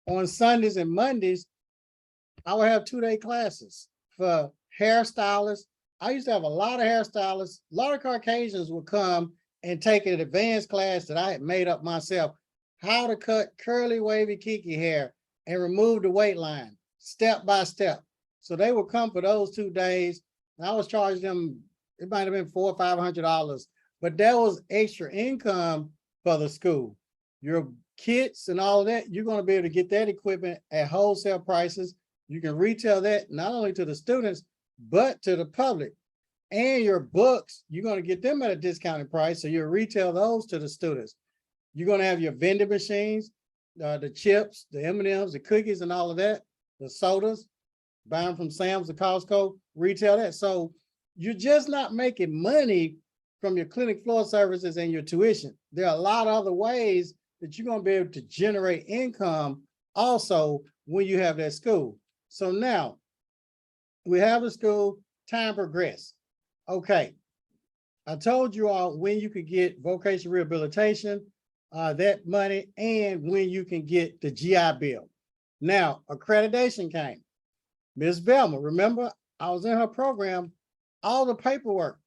on Sundays and Mondays, I would have 2-day classes for hairstylists. I used to have a lot of hairstylists. A lot of Caucasians would come and take an advanced class that I had made up myself, how to cut curly, wavy, kinky hair and remove the weight line, step by step. So they would come for those 2 days. And I was charging them, it might have been $400 or $500, but that was extra income for the school. Your kits and all of that, you're going to be able to get that equipment at wholesale prices. You can retail that not only to the students, but to the public. And your books, you're going to get them at a discounted price. So you'll retail those to the students. You're going to have your vending machines, the chips, the M&Ms, the cookies and all of that, the sodas, buy them from Sam's or Costco, retail that. So you're just not making money from your clinic floor services and your tuition. There are a lot of other ways that you're going to be able to generate income also when you have that school. So now we have a school, time progressed. Okay, I told you all when you could get vocational rehabilitation, that money, and when you can get the GI Bill. Now, accreditation came. Ms. Velma, remember, I was in her program, all the paperwork,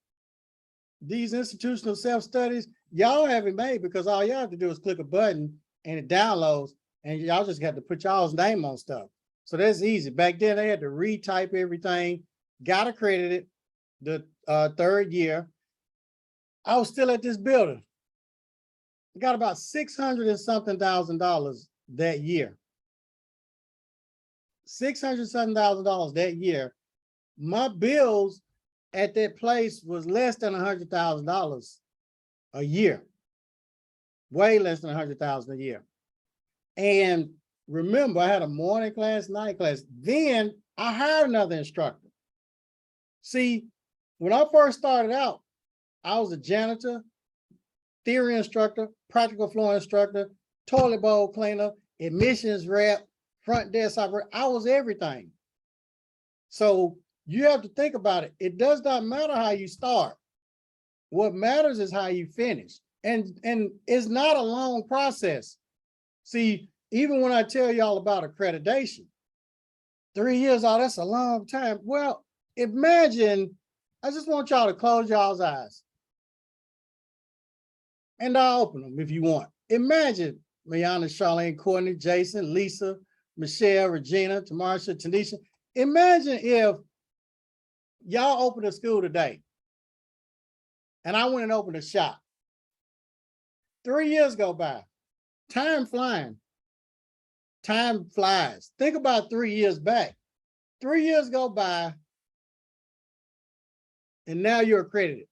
these institutional self-studies, y'all have it made because all y'all have to do is click a button and it downloads, and y'all just got to put y'all's name on stuff. So that's easy. Back then, they had to retype everything, got accredited the 3rd year. I was still at this building. Got about $600 and something thousand that year. $600 something thousand that year. My bills at that place was less than $100,000 a year. Way less than $100,000 a year. And remember, I had a morning class, night class. Then I hired another instructor. See, when I first started out, I was a janitor, theory instructor, practical floor instructor, toilet bowl cleaner, admissions rep, front desk operator. I was everything. So you have to think about it. It does not matter how you start. What matters is how you finish. And it's not a long process. See, even when I tell y'all about accreditation, 3 years, oh, that's a long time. Well, imagine, I just want y'all to close y'all's eyes. And I'll open them if you want. Imagine Mariana, Charlene, Courtney, Jason, Lisa, Michelle, Regina, Tamarsha, Tanisha. Imagine if y'all opened a school today and I went and opened a shop. 3 years go by. Time flying. Time flies. Think about 3 years back. 3 years go by and now you're accredited.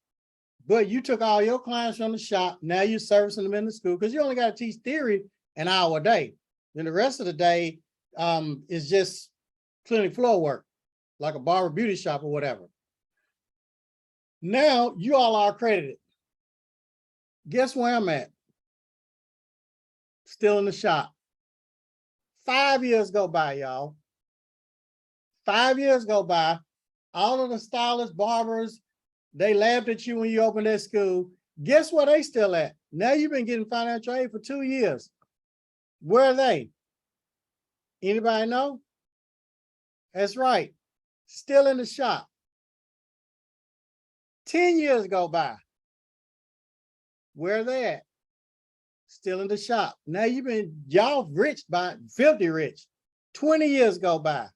But you took all your clients from the shop. Now you're servicing them in the school because you only got to teach theory an hour a day. Then the rest of the day is just clinic floor work, like a barber beauty shop or whatever. Now you all are accredited. Guess where I'm at? still in the shop. 5 years go by, y'all. 5 years go by. All of the stylists, barbers, they laughed at you when you opened that school. Guess where they still at? Now you've been getting financial aid for 2 years. Where are they? Anybody know? That's right. Still in the shop. 10 years go by. Where are they at? Still in the shop. Now y'all rich by filthy rich. 20 years go by.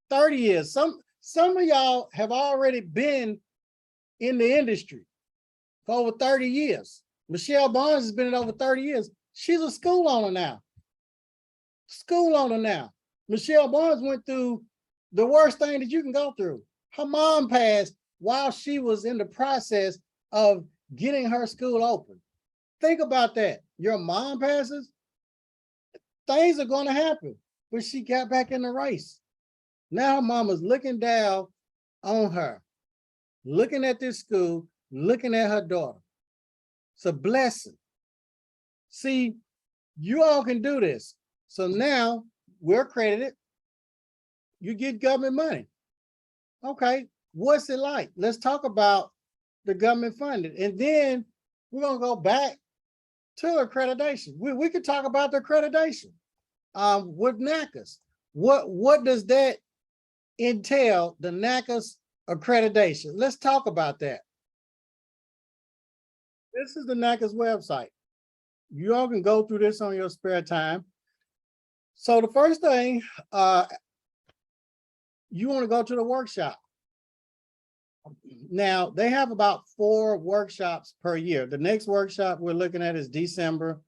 30 years. Some of y'all have already been in the industry for over 30 years. Michelle Barnes has been in over 30 years. She's a school owner now. School owner now. Michelle Barnes went through the worst thing that you can go through. Her mom passed while she was in the process of getting her school open. Think about that. Your mom passes, things are going to happen, but she got back in the race. Now her mama's looking down on her, looking at this school, looking at her daughter. It's a blessing. See, you all can do this. So now we're accredited. You get government money. Okay, what's it like? Let's talk about the government funding. And then we're going to go back to accreditation. We could talk about the accreditation with NACAS. What does that entail, the NACAS accreditation? Let's talk about that. This is the NACAS website. You all can go through this on your spare time. So the first thing, you want to go to the workshop. Now, they have about 4 workshops per year. The next workshop we're looking at is December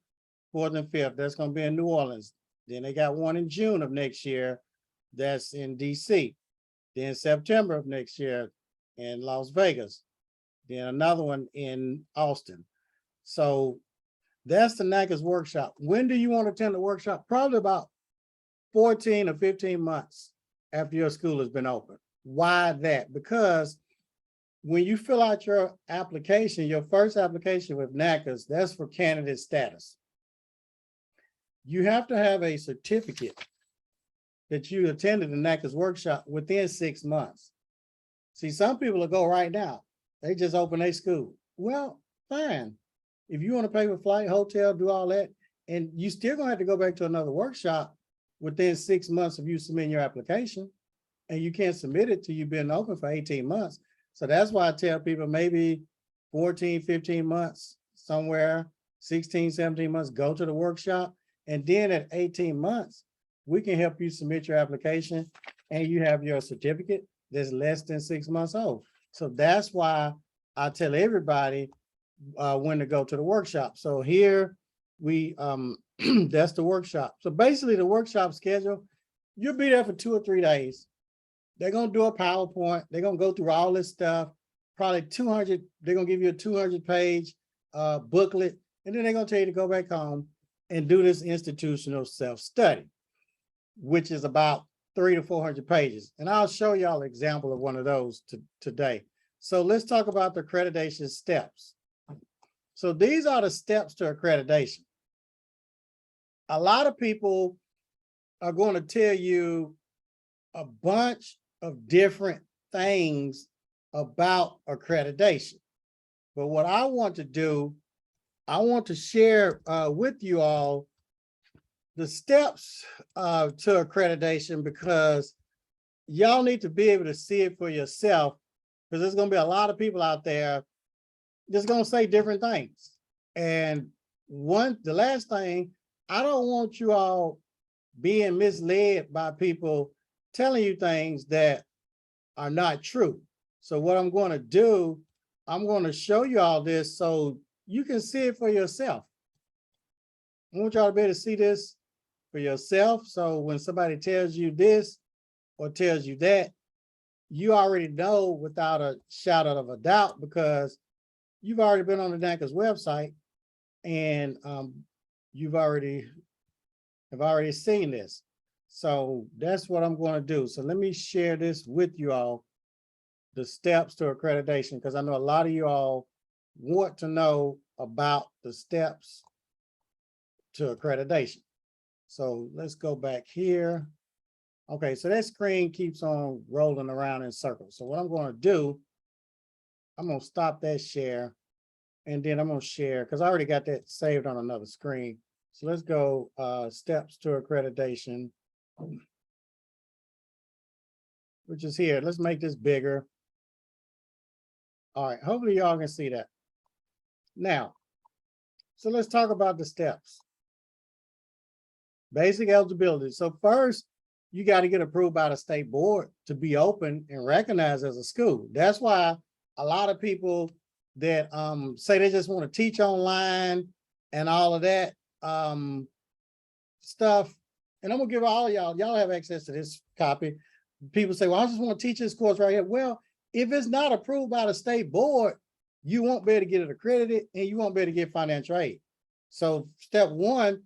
4th and 5th. That's going to be in New Orleans. Then they got one in June of next year. That's in DC. Then September of next year in Las Vegas. Then another one in Austin. So that's the NACAS workshop. When do you want to attend the workshop? Probably about 14 or 15 months after your school has been open. Why that? Because when you fill out your application, your first application with NACAS, that's for candidate status. You have to have a certificate that you attended the NACAS workshop within 6 months. See, some people will go right now. They just open their school. Well, fine. If you want to pay for flight, hotel, do all that, and you still gonna have to go back to another workshop within 6 months of you submitting your application, and you can't submit it till you've been open for 18 months. So that's why I tell people maybe 14, 15 months somewhere, 16, 17 months, go to the workshop. And then at 18 months, we can help you submit your application and you have your certificate that's less than 6 months old. So that's why I tell everybody when to go to the workshop. So here we, that's the workshop. So basically the workshop schedule, you'll be there for 2 or 3 days. They're going to do a PowerPoint. They're going to go through all this stuff, probably 200. They're going to give you a 200-page booklet. And then they're going to tell you to go back home and do this institutional self-study, which is about 300 to 400 pages. And I'll show y'all an example of one of those today. So let's talk about the accreditation steps. So these are the steps to accreditation. A lot of people are going to tell you a bunch of different things about accreditation. But what I want to do, I want to share with you all the steps to accreditation, because y'all need to be able to see it for yourself, because there's going to be a lot of people out there that's going to say different things. And the last thing, I don't want you all being misled by people telling you things that are not true. So what I'm going to do, I'm going to show you all this so you can see it for yourself. I want y'all to be able to see this for yourself. So when somebody tells you this or tells you that, you already know without a shadow of a doubt, because you've already been on the NACAS website and you've already seen this. So that's what I'm going to do. So let me share this with you all, the steps to accreditation, because I know a lot of you all want to know about the steps to accreditation. So let's go back here. Okay, so that screen keeps on rolling around in circles. So what I'm going to do, I'm going to stop that share, and then I'm going to share because I already got that saved on another screen. So let's go steps to accreditation, which is here. Let's make this bigger. All right, hopefully y'all can see that. Now, so let's talk about the steps. Basic eligibility. So first, you got to get approved by the state board to be open and recognized as a school. That's why a lot of people that say they just want to teach online and all of that stuff. And I'm gonna give all of y'all have access to this copy. People say, well, I just want to teach this course right here. Well, if it's not approved by the state board, you won't be able to get it accredited and you won't be able to get financial aid. So step one,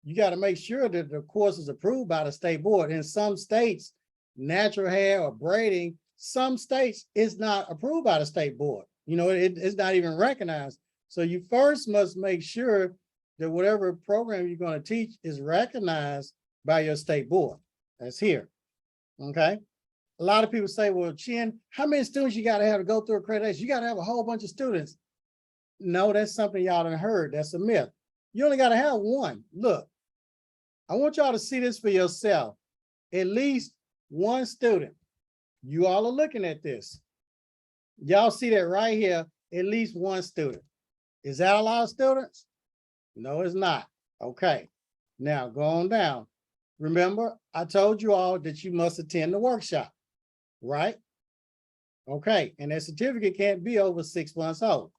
you got to make sure that the course is approved by the state board. In some states, natural hair or braiding, some states it's not approved by the state board. You know, it's not even recognized. So you first must make sure that whatever program you're going to teach is recognized by your state board. That's here. Okay. A lot of people say, well, Chin, how many students you got to have to go through accreditation? You got to have a whole bunch of students. No, that's something y'all done heard. That's a myth. You only got to have one. Look, I want y'all to see this for yourself. At least one student. You all are looking at this. Y'all see that right here, at least one student. Is that a lot of students? No, it's not. Okay. Now, go on down. Remember, I told you all that you must attend the workshop, right? Okay. And that certificate can't be over 6 months old.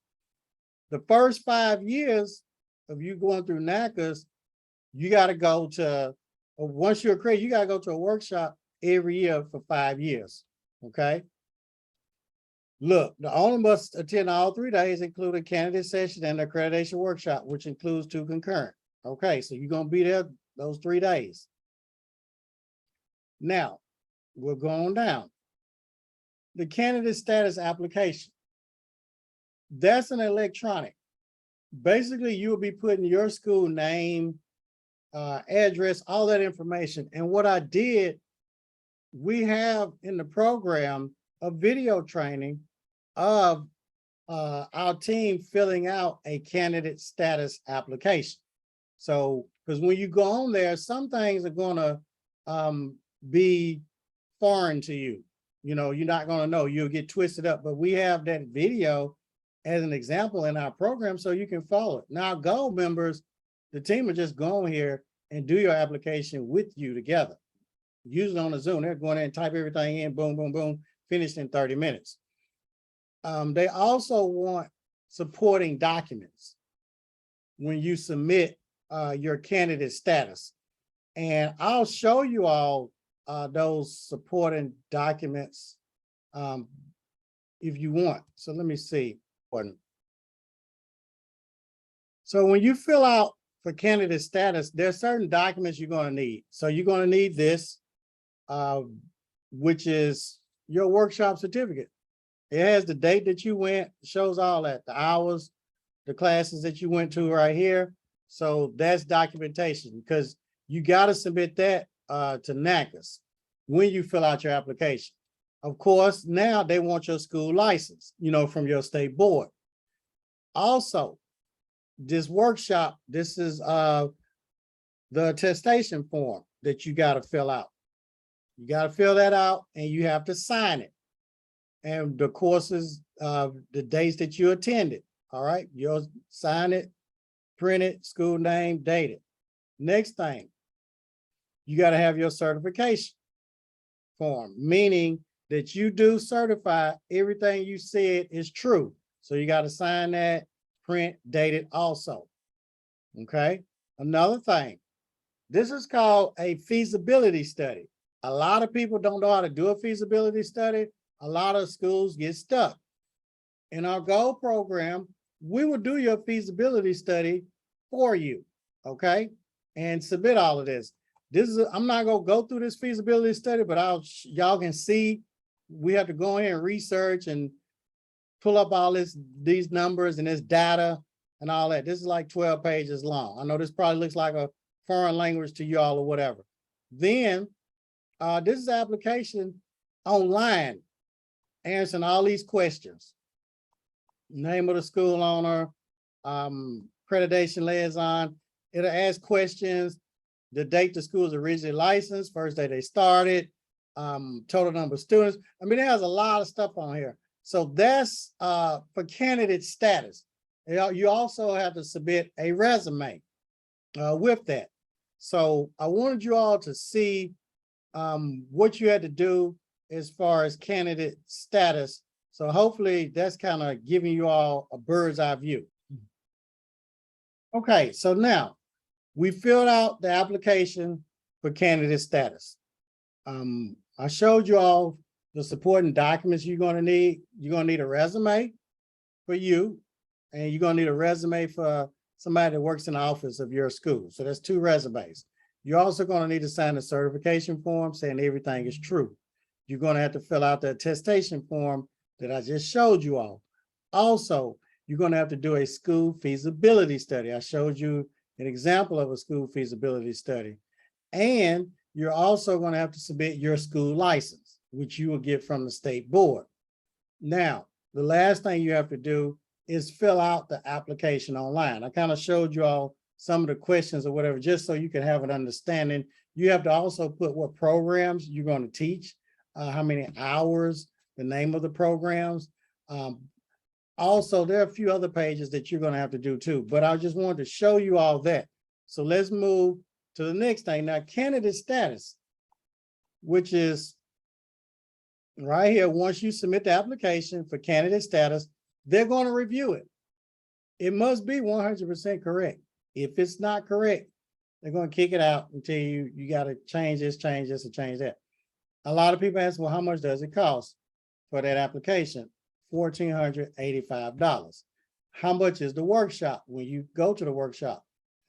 The first 5 years of you going through NACAS, you got to go to, once you're accredited, you got to go to a workshop every year for 5 years. Okay. Look, the owner must attend all 3 days, including candidate session and accreditation workshop, which includes 2 concurrent. Okay, so you're going to be there those 3 days. Now, we're going down. The candidate status application. That's an electronic. Basically, you will be putting your school name, address, all that information. And what I did, we have in the program a video training of our team filling out a candidate status application. So, because when you go on there, some things are going to be foreign to you. You know, you're not going to know. You'll get twisted up. But we have that video as an example in our program so you can follow it. Now, Gold members, the team will just go on here and do your application with you together. Usually on a Zoom, they're going in and type everything in, boom, boom, boom, finished in 30 minutes. They also want supporting documents when you submit your candidate status. And I'll show you all those supporting documents if you want. So let me see. So when you fill out for candidate status, there's certain documents you're going to need. So you're going to need this, which is your workshop certificate. It has the date that you went, shows all that, the hours, the classes that you went to right here. So that's documentation because you got to submit that to NACAS when you fill out your application. Of course, now they want your school license, you know, from your state board. Also, this workshop, this is the attestation form that you got to fill out. You got to fill that out and you have to sign it. And the courses, the days that you attended. All right, you'll sign it, print it, school name, date it. Next thing, you got to have your certification form, meaning that you do certify everything you said is true. So you got to sign that, print, date it also. Okay. Another thing, this is called a feasibility study. A lot of people don't know how to do a feasibility study. A lot of schools get stuck. In our GOLD program, we will do your feasibility study for you. Okay. And submit all of this. I'm not going to go through this feasibility study, but y'all can see we have to go in and research and pull up all these numbers and this data and all that. This is like 12 pages long. I know this probably looks like a foreign language to y'all or whatever. Then this is the application online, answering all these questions. Name of the school owner, accreditation liaison. It'll ask questions, the date the school is originally licensed, first day they started, total number of students. I mean, it has a lot of stuff on here. So that's for candidate status. You also have to submit a resume with that. So I wanted you all to see what you had to do as far as candidate status. So hopefully that's kind of giving you all a bird's eye view. Okay, so now we filled out the application for candidate status. I showed you all the supporting documents you're going to need. You're going to need a resume for you, and you're going to need a resume for somebody that works in the office of your school. So that's 2 resumes. You're also going to need to sign a certification form saying everything is true. You're going to have to fill out the attestation form that I just showed you all. Also, you're going to have to do a school feasibility study. I showed you an example of a school feasibility study. And you're also going to have to submit your school license, which you will get from the state board. Now, the last thing you have to do is fill out the application online. I kind of showed you all some of the questions or whatever, just so you can have an understanding. You have to also put what programs you're going to teach, how many hours, the name of the programs. Also, there are a few other pages that you're going to have to do too, but I just wanted to show you all that. So let's move to the next thing. Now, candidate status, which is right here. Once you submit the application for candidate status, they're going to review it. It must be 100% correct. If it's not correct, they're going to kick it out and tell you, you got to change this, and change that. A lot of people ask, well, how much does it cost for that application? $1,485. How much is the workshop? When you go to the workshop,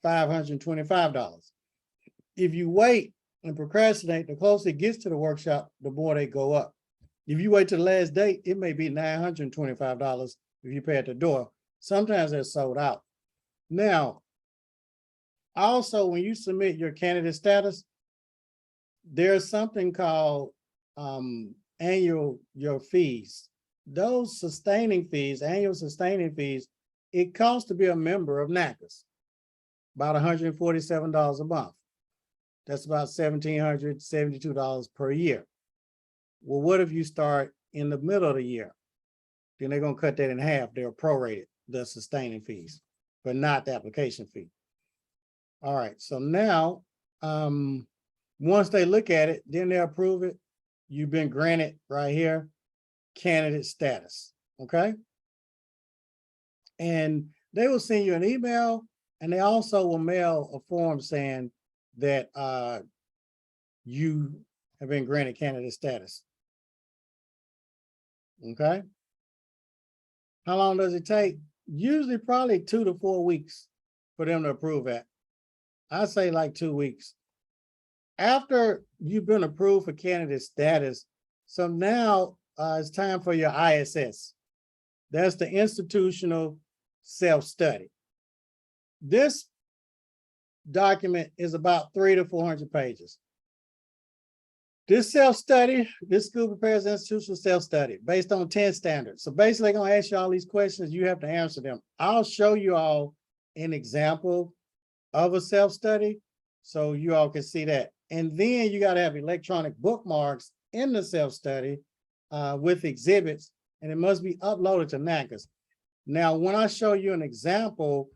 $525. If you wait and procrastinate, the closer it gets to the workshop, the more they go up. If you wait to the last date, it may be $925 if you pay at the door. Sometimes they're sold out. Now, also, when you submit your candidate status, there's something called annual fees. Those sustaining fees, annual sustaining fees, it costs to be a member of NACAS, about $147 a month. That's about $1,772 per year. Well, what if you start in the middle of the year? Then they're going to cut that in half. They'll prorate it, the sustaining fees, but not the application fee. All right, so now, once they look at it, then they approve it. You've been granted right here, candidate status, okay? And they will send you an email, and they also will mail a form saying that you have been granted candidate status, okay? How long does it take? Usually probably 2 to 4 weeks for them to approve that. I say like 2 weeks. After you've been approved for candidate status, so now it's time for your ISS. That's the institutional self-study. This document is about 300 to 400 pages. This self-study, this school prepares institutional self-study based on 10 standards. So basically, they're going to ask you all these questions. You have to answer them. I'll show you all an example of a self-study so you all can see that. And then you got to have electronic bookmarks in the self-study with exhibits, and it must be uploaded to NACAS. Now, when I show you an example,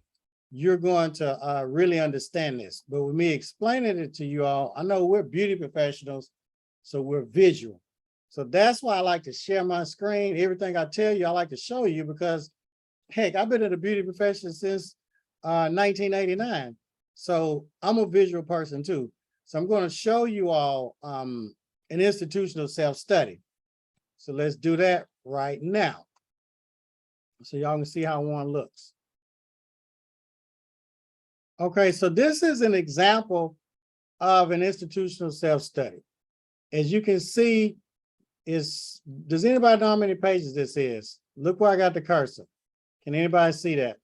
you're going to really understand this. But with me explaining it to you all, I know we're beauty professionals, so we're visual. So that's why I like to share my screen. Everything I tell you, I like to show you because, heck, I've been in the beauty profession since 1989. So I'm a visual person too. So I'm going to show you all an institutional self-study. So let's do that right now. So y'all can see how one looks. Okay, so this is an example of an institutional self-study. As you can see, does anybody know how many pages this is? Look where I got the cursor. Can anybody see that?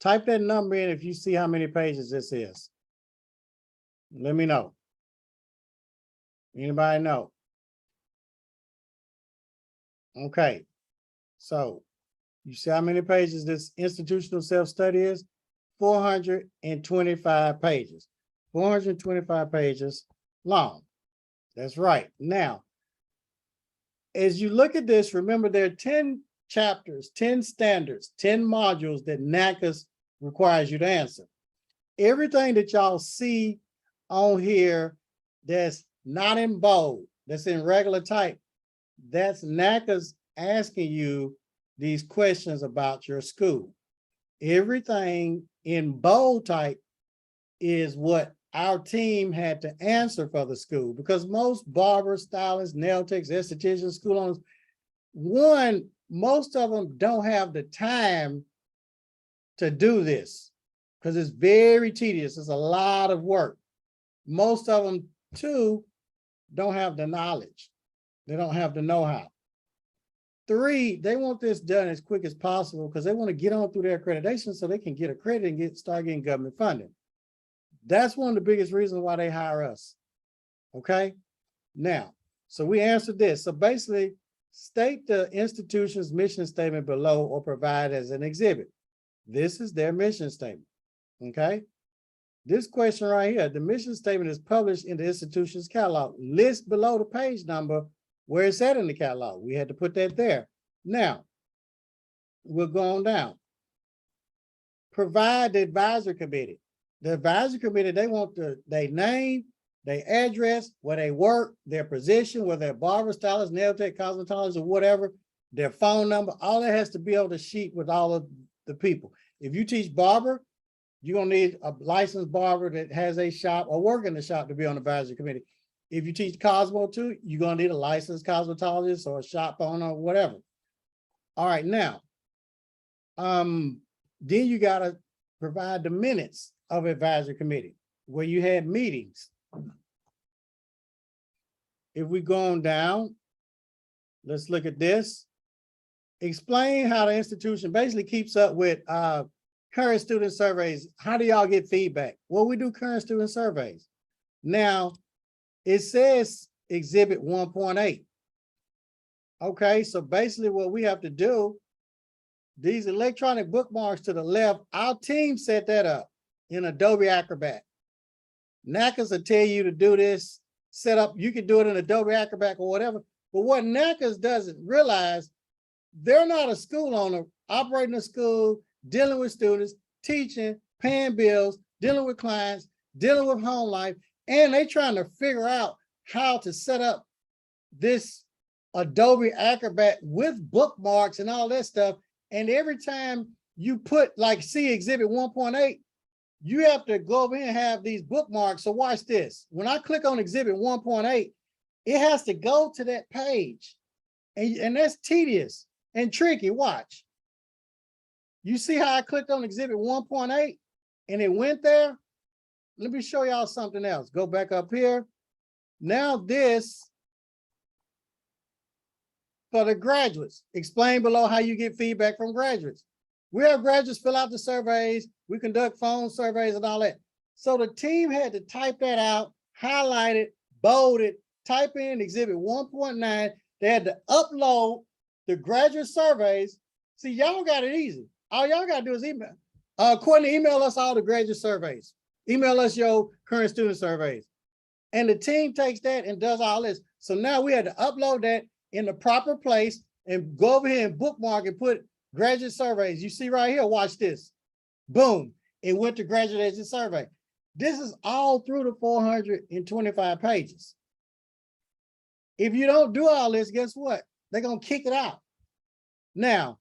Type that number in if you see how many pages this is. Let me know. Anybody know? Okay. So you see how many pages this institutional self-study is? 425 pages. 425 pages long. That's right. Now, as you look at this, remember there are 10 chapters, 10 standards, 10 modules that NACAS requires you to answer. Everything that y'all see on here that's not in bold, that's in regular type, that's NACAS asking you these questions about your school. Everything in bold type is what our team had to answer for the school, because most barbers, stylists, nail techs, estheticians, school owners, one, most of them don't have the time to do this because it's very tedious. It's a lot of work. Most of them, two, don't have the knowledge. They don't have the know-how. Three, they want this done as quick as possible because they want to get on through their accreditation so they can get accredited and start getting government funding. That's one of the biggest reasons why they hire us. Okay. Now, so we answered this. So basically, state the institution's mission statement below or provide as an exhibit. This is their mission statement. Okay. This question right here, the mission statement is published in the institution's catalog. List below the page number where it's at in the catalog. We had to put that there. Now, we're going down. Provide the advisory committee. The advisory committee, they want their name, their address, where they work, their position, whether they're barber, stylist, nail tech, cosmetologist, or whatever, their phone number, all that has to be on the sheet with all of the people. If you teach barber, you're gonna need a licensed barber that has a shop or work in the shop to be on the advisory committee. If you teach Cosmo too, you're gonna need a licensed cosmetologist or a shop owner or whatever. All right, now, then you gotta provide the minutes of advisory committee where you had meetings. If we go on down, let's look at this. Explain how the institution basically keeps up with current student surveys. How do y'all get feedback? Well, we do current student surveys. Now, it says exhibit 1.8. Okay, so basically what we have to do, these electronic bookmarks to the left, our team set that up in Adobe Acrobat. NACAS will tell you to do this, set up, you can do it in Adobe Acrobat or whatever. But what NACAS doesn't realize, they're not a school owner operating a school, dealing with students, teaching, paying bills, dealing with clients, dealing with home life, and they trying to figure out how to set up this Adobe Acrobat with bookmarks and all that stuff. And every time you put, like, see exhibit 1.8, you have to go over here and have these bookmarks. So watch this. When I click on exhibit 1.8, it has to go to that page. And that's tedious and tricky. Watch. You see how I clicked on exhibit 1.8 and it went there? Let me show y'all something else. Go back up here. Now this, for the graduates, explain below how you get feedback from graduates. We have graduates fill out the surveys. We conduct phone surveys and all that. So the team had to type that out, highlight it, bold it, type in exhibit 1.9. They had to upload the graduate surveys. See, y'all got it easy. All y'all got to do is email. Courtney, email us all the graduate surveys. Email us your current student surveys. And the team takes that and does all this. So now we had to upload that in the proper place and go over here and bookmark and put graduate surveys. You see right here, watch this. Boom, it went to graduate exit survey. This is all through the 425 pages. If you don't do all this, guess what? They're gonna kick it out. Now,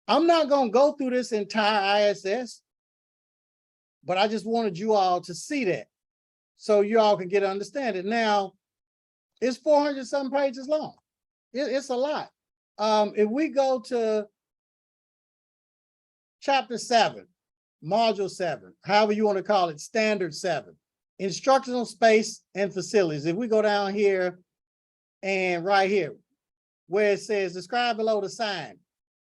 I'm not gonna go through this entire ISS, but I just wanted you all to see that so you all can get an understanding. Now, it's 400 something pages long. It's a lot. If we go to chapter 7, module 7, however you want to call it, standard 7, instructional space and facilities. If we go down here and right here, where it says describe below the sign,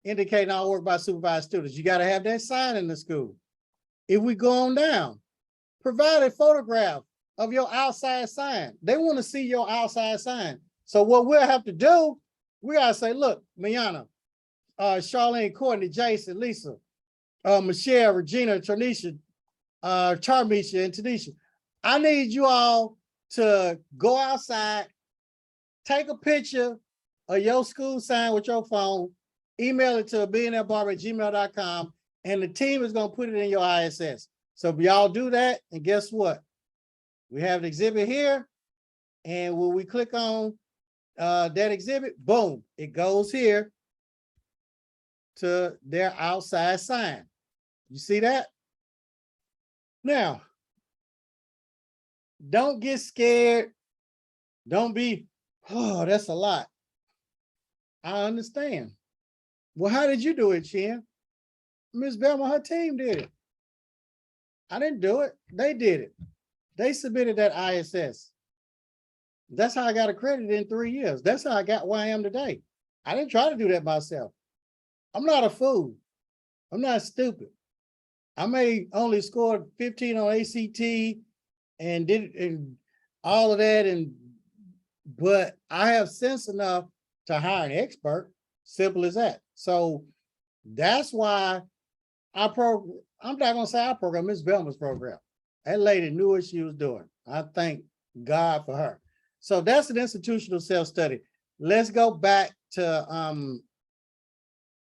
indicating all work by supervised students, you got to have that sign in the school. If we go on down, provide a photograph of your outside sign. They want to see your outside sign. So what we'll have to do, we gotta say, look, Miana, Charlene, Courtney, Jason, Lisa, Michelle, Regina, Tanisha, Charmisha, and Tanisha. I need you all to go outside, take a picture of your school sign with your phone, email it to millionairebarber@gmail.com, and the team is going to put it in your ISS. So if y'all do that, and guess what? We have an exhibit here, and when we click on that exhibit, boom, it goes here to their outside sign. You see that? Now, don't get scared. Don't be, oh, that's a lot. I understand. Well, how did you do it, Chin? Ms. Belma, her team did it. I didn't do it. They did it. They submitted that ISS. That's how I got accredited in 3 years. That's how I got where I am today. I didn't try to do that myself. I'm not a fool. I'm not stupid. I may only scored 15 on ACT and did and all of that, but I have sense enough to hire an expert. Simple as that. So that's why I'm not gonna say I program, Miss Belma's program. That lady knew what she was doing. I thank God for her. So that's an institutional self-study. Let's go back to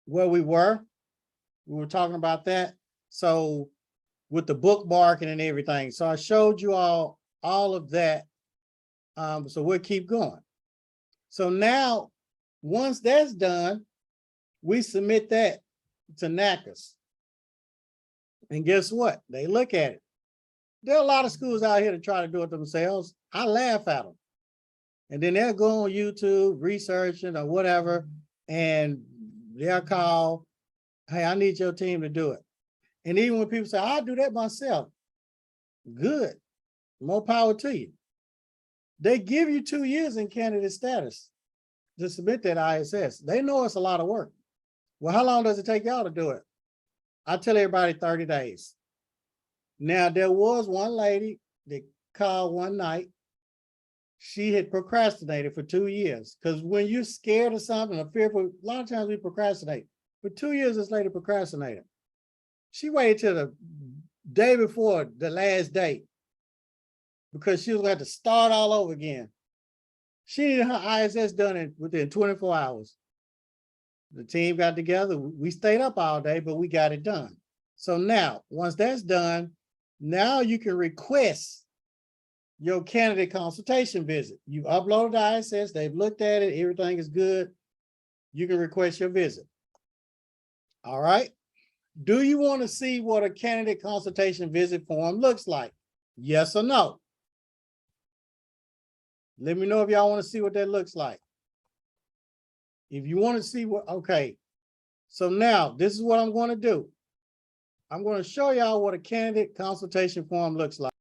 where we were. We were talking about that. So with the bookmarking and everything. So I showed you all of that. So we'll keep going. So now, once that's done, we submit that to NACAS. And guess what? They look at it. There are a lot of schools out here that try to do it themselves. I laugh at them. And then they'll go on YouTube, researching or whatever, and they'll call, hey, I need your team to do it. And even when people say, I'll do that myself, good, more power to you. They give you 2 years in candidate status to submit that ISS. They know it's a lot of work. Well, how long does it take y'all to do it? I tell everybody 30 days. Now, there was one lady that called one night. She had procrastinated for 2 years, because when you're scared of something or fearful, a lot of times we procrastinate. For 2 years, this lady procrastinated. She waited till the day before the last day because she was going to have to start all over again. She needed her ISS done within 24 hours. The team got together. We stayed up all day, but we got it done. So now, once that's done, now you can request your candidate consultation visit. You've uploaded the ISS, they've looked at it, everything is good. You can request your visit. All right. Do you want to see what a candidate consultation visit form looks like? Yes or no? Let me know if y'all want to see what that looks like. If you want to see what, okay. So now this is what I'm going to do. I'm going to show y'all what a candidate consultation form looks like.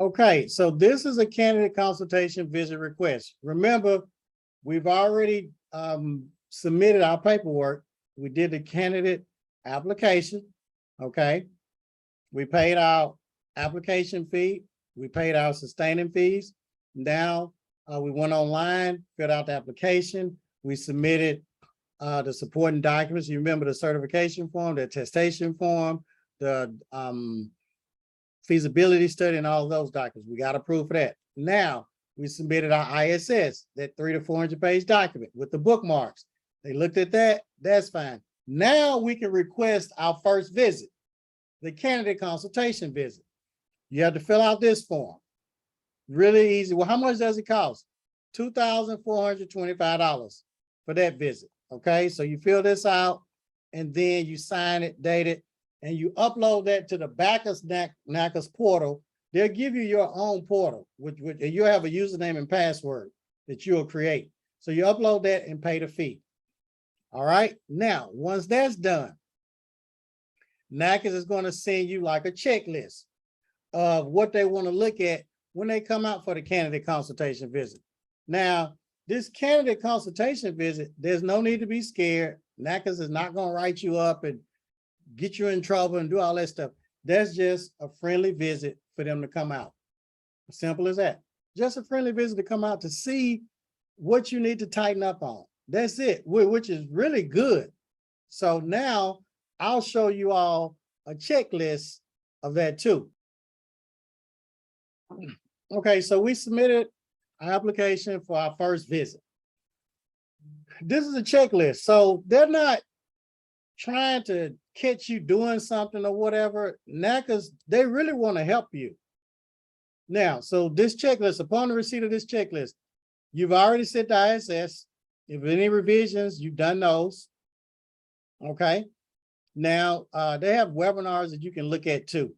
Okay, so this is a candidate consultation visit request. Remember, we've already submitted our paperwork. We did the candidate application, okay? We paid our application fee. We paid our sustaining fees. Now we went online, filled out the application. We submitted the supporting documents. You remember the certification form, the attestation form, the feasibility study, and all of those documents. We got approved for that. Now we submitted our ISS, that 300 to 400 page document with the bookmarks. They looked at that, that's fine. Now we can request our first visit, the candidate consultation visit. You have to fill out this form. Really easy. Well, how much does it cost? $2,425 for that visit. Okay, so you fill this out and then you sign it, date it, and you upload that to the NACAS portal. They'll give you your own portal, which you'll have a username and password that you'll create. So you upload that and pay the fee. All right, now, once that's done, NACAS is going to send you like a checklist of what they want to look at when they come out for the candidate consultation visit. Now, this candidate consultation visit, there's no need to be scared. NACAS is not going to write you up and get you in trouble and do all that stuff. That's just a friendly visit for them to come out. Simple as that. Just a friendly visit to come out to see what you need to tighten up on. That's it, which is really good. So now I'll show you all a checklist of that too. Okay, so we submitted our application for our first visit. This is a checklist. So they're not trying to catch you doing something or whatever. NACAs, they really want to help you. Now, so this checklist, upon the receipt of this checklist, you've already sent the ISS. If any revisions, you've done those. Okay. Now, they have webinars that you can look at too.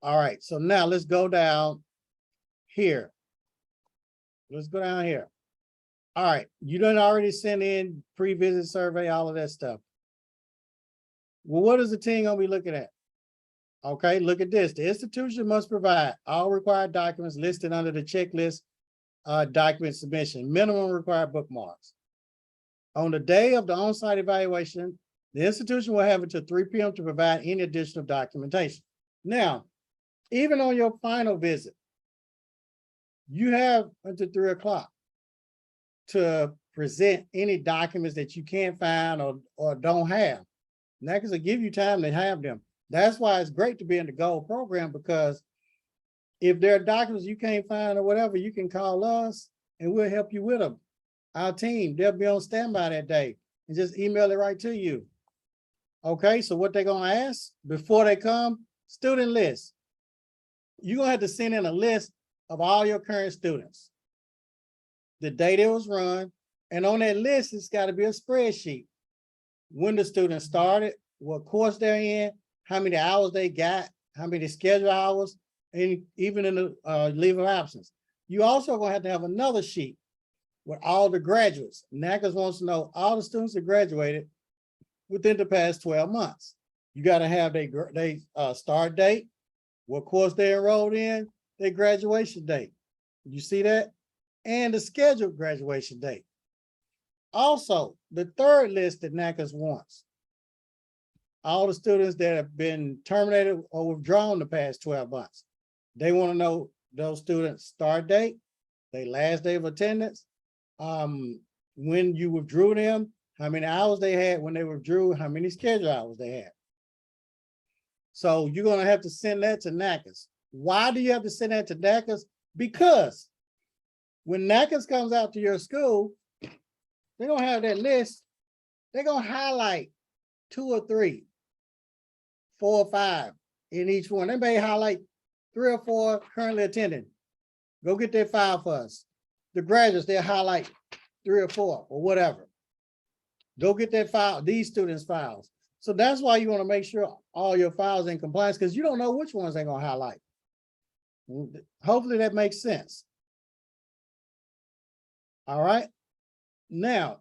All right. So now let's go down here. Let's go down here. All right. You done already sent in pre-visit survey, all of that stuff. Well, what is the team gonna be looking at? Okay, look at this. The institution must provide all required documents listed under the checklist document submission, minimum required bookmarks. On the day of the on-site evaluation, the institution will have until 3 p.m. to provide any additional documentation. Now, even on your final visit, you have until 3 o'clock to present any documents that you can't find or don't have. NACAs will give you time to have them. That's why it's great to be in the gold program, because if there are documents you can't find or whatever, you can call us and we'll help you with them. Our team, they'll be on standby that day and just email it right to you. Okay, so what they're gonna ask before they come, student list. You're gonna have to send in a list of all your current students, the date it was run, and on that list, it's gotta be a spreadsheet. When the student started, what course they're in, how many hours they got, how many scheduled hours, and even in the leave of absence. You also gonna have to have another sheet with all the graduates. NACAs wants to know all the students that graduated within the past 12 months. You gotta have their start date, what course they enrolled in, their graduation date. You see that? And the scheduled graduation date. Also, the third list that NACAs wants, all the students that have been terminated or withdrawn the past 12 months. They want to know those students' start date, their last day of attendance, when you withdrew them, how many hours they had when they withdrew, how many scheduled hours they had. So you're going to have to send that to NACAs. Why do you have to send that to NACAs? Because when NACAs comes out to your school, they're going to have that list. They're going to highlight 2 or 3, 4 or 5 in each one. They may highlight 3 or 4 currently attending. Go get that file for us. The graduates, they'll highlight 3 or 4 or whatever. Go get that file, these students' files. So that's why you want to make sure all your files are in compliance, because you don't know which ones they're going to highlight. Hopefully that makes sense. All right. Now,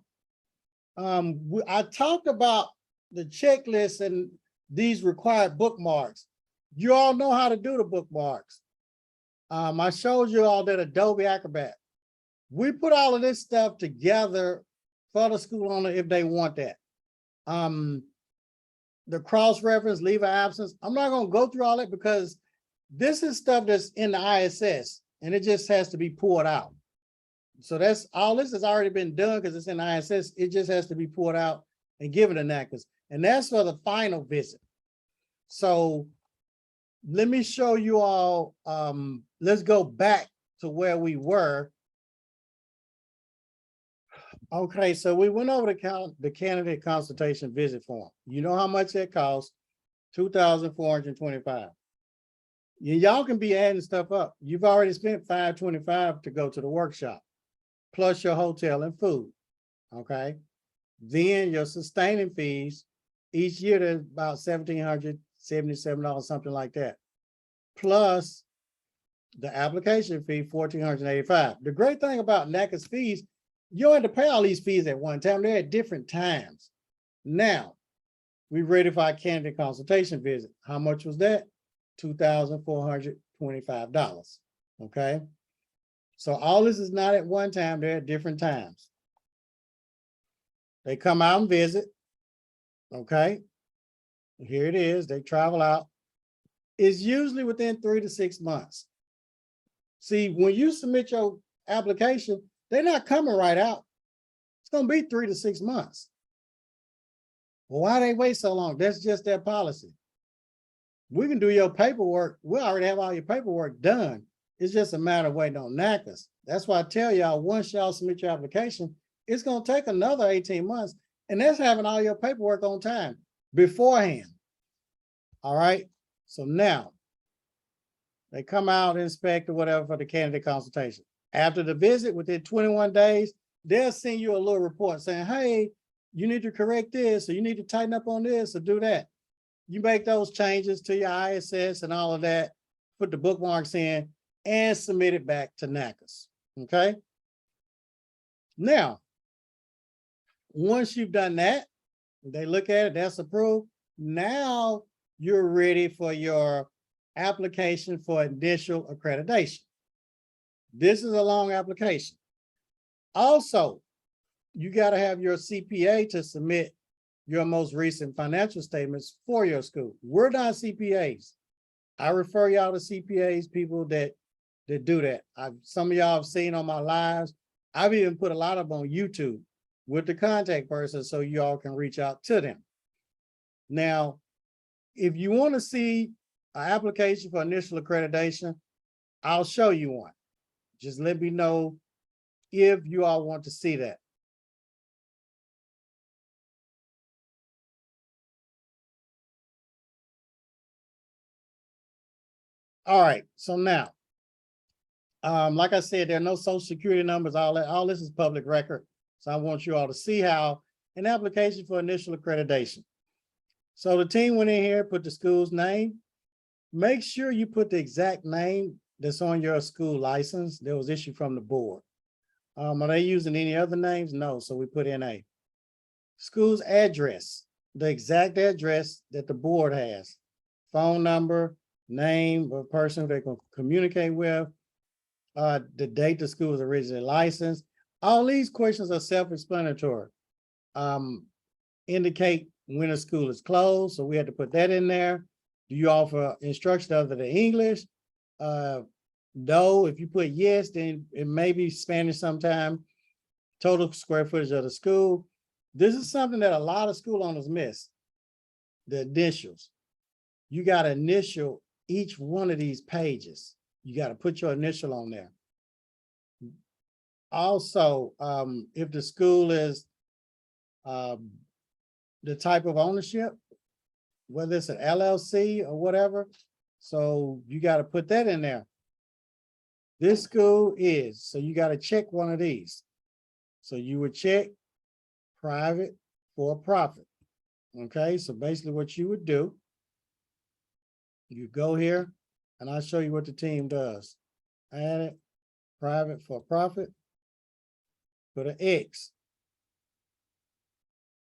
I talked about the checklist and these required bookmarks. You all know how to do the bookmarks. I showed you all that Adobe Acrobat. We put all of this stuff together for the school owner if they want that. The cross-reference, leave of absence, I'm not going to go through all that because this is stuff that's in the ISS and it just has to be pulled out. So that's all. This has already been done because it's in the ISS. It just has to be pulled out and given to NACAs. And that's for the final visit. So let me show you all. Let's go back to where we were. Okay, so we went over the candidate consultation visit form. You know how much that costs? $2,425. Y'all can be adding stuff up. You've already spent $525 to go to the workshop, plus your hotel and food. Okay, then your sustaining fees each year, there's about $1,777, something like that, plus the application fee, $1,485. The great thing about NACA's fees, you don't have to pay all these fees at one time. They're at different times. Now, we ready for our candidate consultation visit. How much was that? $2,425. Okay. So all this is not at one time, they're at different times. They come out and visit. Okay. Here it is. They travel out. It's usually within 3 to 6 months. See, when you submit your application, they're not coming right out. It's going to be 3 to 6 months. Well, why they wait so long? That's just their policy. We can do your paperwork. We already have all your paperwork done. It's just a matter of waiting on NACAs. That's why I tell y'all, once y'all submit your application, it's going to take another 18 months. And that's having all your paperwork on time beforehand. All right. So now they come out, inspect or whatever for the candidate consultation. After the visit, within 21 days, they'll send you a little report saying, hey, you need to correct this, or you need to tighten up on this, or do that. You make those changes to your ISS and all of that, put the bookmarks in, and submit it back to NACAs. Okay. Now, once you've done that, they look at it, that's approved. Now you're ready for your application for initial accreditation. This is a long application. Also, you got to have your CPA to submit your most recent financial statements for your school. We're not CPAs. I refer y'all to CPAs, people that do that. Some of y'all have seen on my lives. I've even put a lot of them on YouTube with the contact person so y'all can reach out to them. Now, if you want to see an application for initial accreditation, I'll show you one. Just let me know if you all want to see that. All right, so now, like I said, there are no social security numbers, all this is public record. So I want you all to see how an application for initial accreditation. So the team went in here, put the school's name. Make sure you put the exact name that's on your school license that was issued from the board. Are they using any other names? No, so we put NA. School's address, the exact address that the board has. Phone number, name of person they can communicate with, the date the school was originally licensed. All these questions are self-explanatory. Indicate when a school is closed, so we had to put that in there. Do you offer instruction other than English? No, if you put yes, then it may be Spanish sometime. Total square footage of the school. This is something that a lot of school owners miss, the initials. You got to initial each one of these pages. You got to put your initial on there. Also, if the school is the type of ownership, whether it's an LLC or whatever, so you got to put that in there. This school is, so you got to check one of these. So you would check private for profit. Okay, so basically what you would do, you go here and I'll show you what the team does. Add it, private for profit, put an X.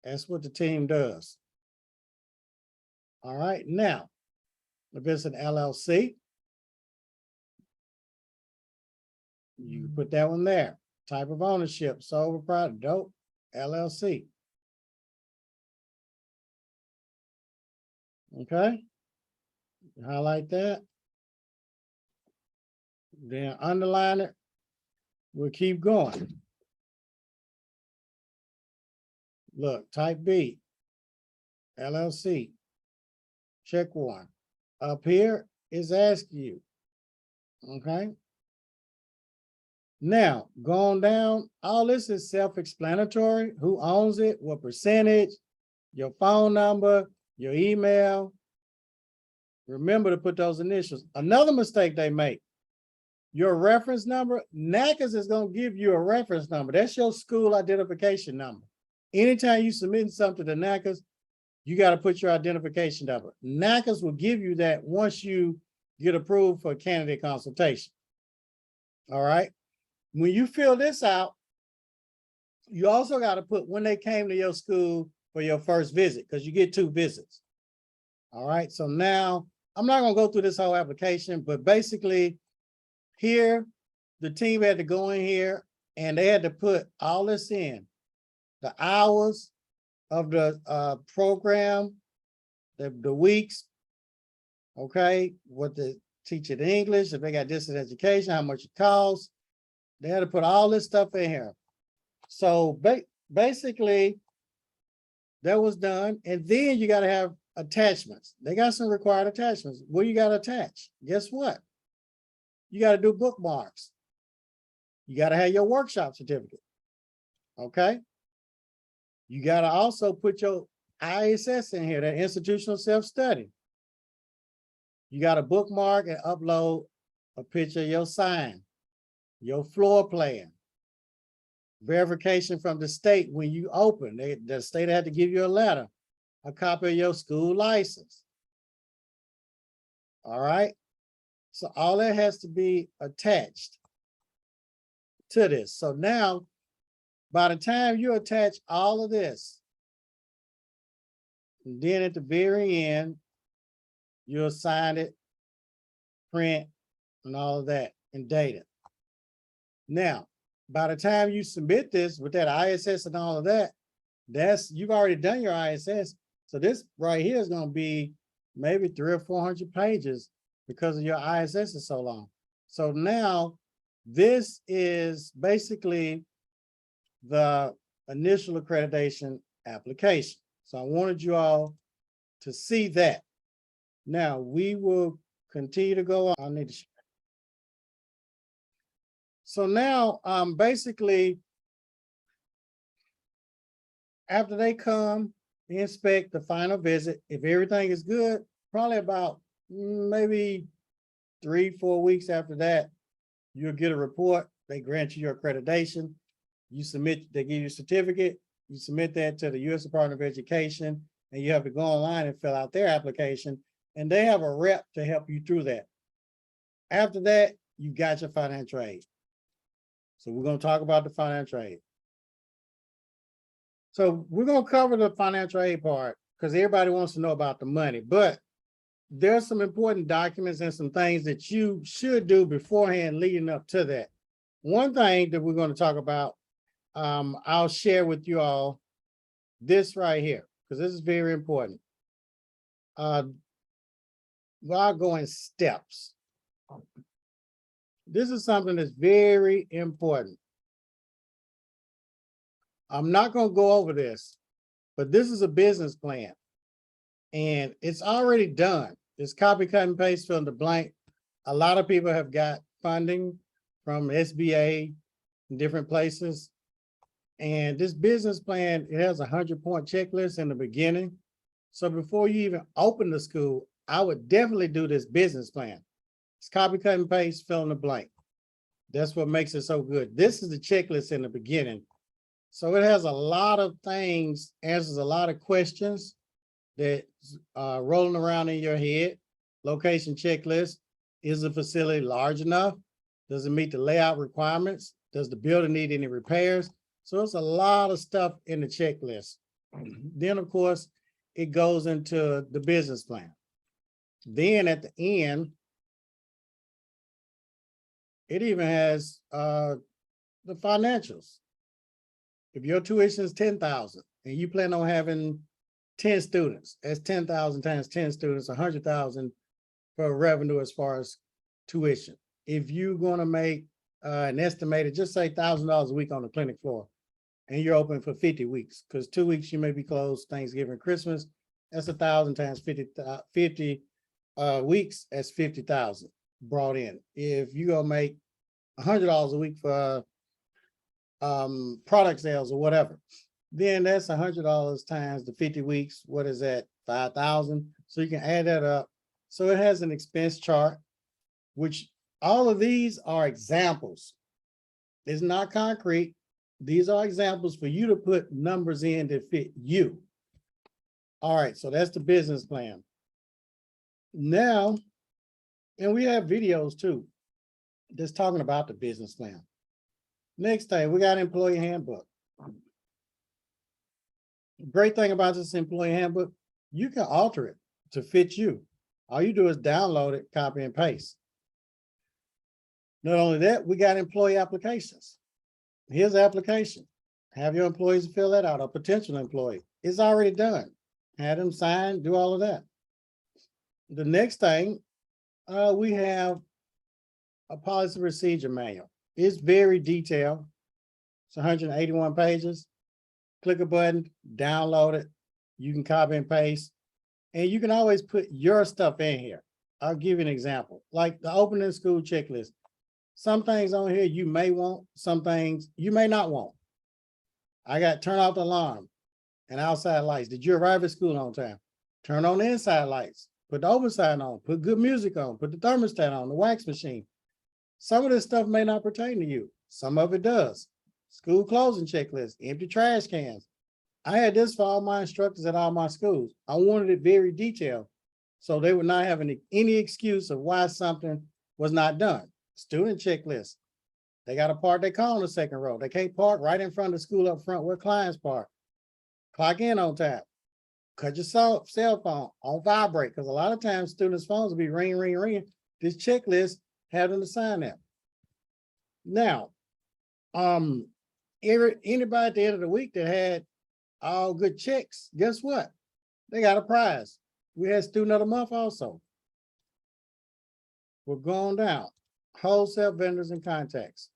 That's what the team does. All right, now, if it's an LLC, you put that one there. Type of ownership, sole proprietor, dope, LLC. Okay, highlight that. Then underline it. We'll keep going. Look, type B, LLC, check one. Up here is asking you, okay? Now, going down, all this is self-explanatory. Who owns it, what percentage, your phone number, your email. Remember to put those initials. Another mistake they make, your reference number, NACAs is going to give you a reference number. That's your school identification number. Anytime you submit something to NACAs, you got to put your identification number. NACAs will give you that once you get approved for candidate consultation. All right. When you fill this out, you also got to put when they came to your school for your first visit, because you get 2 visits. All right. So now I'm not going to go through this whole application, but basically here, the team had to go in here and they had to put all this in. The hours of the program, the weeks, okay, what the teach in English, if they got distance education, how much it costs. They had to put all this stuff in here. So basically, that was done. And then you got to have attachments. They got some required attachments. What you got to attach? Guess what? You got to do bookmarks. You got to have your workshop certificate. Okay. You got to also put your ISS in here, that institutional self-study. You got to bookmark and upload a picture of your sign, your floor plan, verification from the state when you open. The state had to give you a letter, a copy of your school license. All right. So all that has to be attached to this. So now, by the time you attach all of this, and then at the very end, you'll sign it, print, and all of that, and date it. Now, by the time you submit this with that ISS and all of that, you've already done your ISS. So this right here is going to be maybe 300 or 400 pages because of your ISS is so long. So now this is basically the initial accreditation application. So I wanted you all to see that. Now we will continue to go on. I need to. So now, basically, after they come, they inspect the final visit. If everything is good, probably about maybe 3-4 weeks after that, you'll get a report. They grant you your accreditation. You submit, they give you a certificate. You submit that to the U.S. Department of Education, and you have to go online and fill out their application. And they have a rep to help you through that. After that, you got your financial aid. So we're going to talk about the financial aid. So we're going to cover the financial aid part because everybody wants to know about the money, but there's some important documents and some things that you should do beforehand leading up to that. One thing that we're going to talk about, I'll share with you all this right here, because this is very important. I'll go in steps. This is something that's very important. I'm not going to go over this, but this is a business plan. And it's already done. It's copy, cut, and paste, fill in the blank. A lot of people have got funding from SBA in different places. And this business plan, it has a 100-point checklist in the beginning. So before you even open the school, I would definitely do this business plan. It's copy, cut, and paste, fill in the blank. That's what makes it so good. This is the checklist in the beginning. So it has a lot of things, answers a lot of questions that are rolling around in your head. Location checklist. Is the facility large enough? Does it meet the layout requirements? Does the building need any repairs? So it's a lot of stuff in the checklist. Then, of course, it goes into the business plan. Then at the end, it even has the financials. If your tuition is $10,000 and you plan on having 10 students, that's 10,000 times 10 students, 100,000 for revenue as far as tuition. If you're going to make an estimated, just say $1,000 a week on the clinic floor, and you're open for 50 weeks, because 2 weeks you may be closed, Thanksgiving, Christmas, that's 1,000 times 50 weeks, that's 50,000 brought in. If you're going to make $100 a week for product sales or whatever, then that's $100 times the 50 weeks. What is that? 5,000. So you can add that up. So it has an expense chart, which all of these are examples. It's not concrete. These are examples for you to put numbers in that fit you. All right, so that's the business plan. Now, and we have videos too, just talking about the business plan. Next thing, we got employee handbook. Great thing about this employee handbook, you can alter it to fit you. All you do is download it, copy and paste. Not only that, we got employee applications. Here's the application. Have your employees fill that out, a potential employee. It's already done. Have them sign, do all of that. The next thing, we have a policy procedure manual. It's very detailed. It's 181 pages. Click a button, download it. You can copy and paste, and you can always put your stuff in here. I'll give you an example, like the opening school checklist. Some things on here you may want, some things you may not want. I got turn off the alarm and outside lights. Did you arrive at school on time? Turn on the inside lights, put the open side on, put good music on, put the thermostat on, the wax machine. Some of this stuff may not pertain to you. Some of it does. School closing checklist, empty trash cans. I had this for all my instructors at all my schools. I wanted it very detailed, so they would not have any excuse of why something was not done. Student checklist. They got to park their car on the second row. They can't park right in front of the school up front where clients park. Clock in on time. Cut your cell phone on vibrate, because a lot of times students' phones will be ring, ring, ring. This checklist had them to sign that. Now, anybody at the end of the week that had all good checks, guess what? They got a prize. We had student of the month also. We're going down. Wholesale vendors and contacts.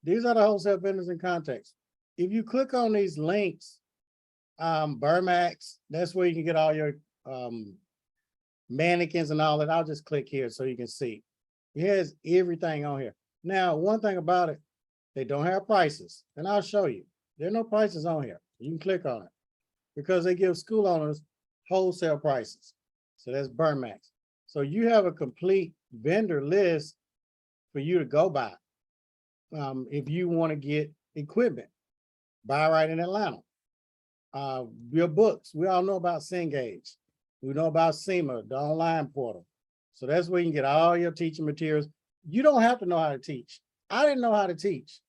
These are the wholesale vendors and contacts. If you click on these links, Burmax, that's where you can get all your mannequins and all that. I'll just click here so you can see. It has everything on here. Now, one thing about it, they don't have prices, and I'll show you. There are no prices on here. You can click on it because they give school owners wholesale prices. So that's Burmax. So you have a complete vendor list for you to go by. If you want to get equipment, buy right in Atlanta. Your books, we all know about Cengage. We know about SEMA, the online portal. So that's where you can get all your teaching materials. You don't have to know how to teach. I didn't know how to teach,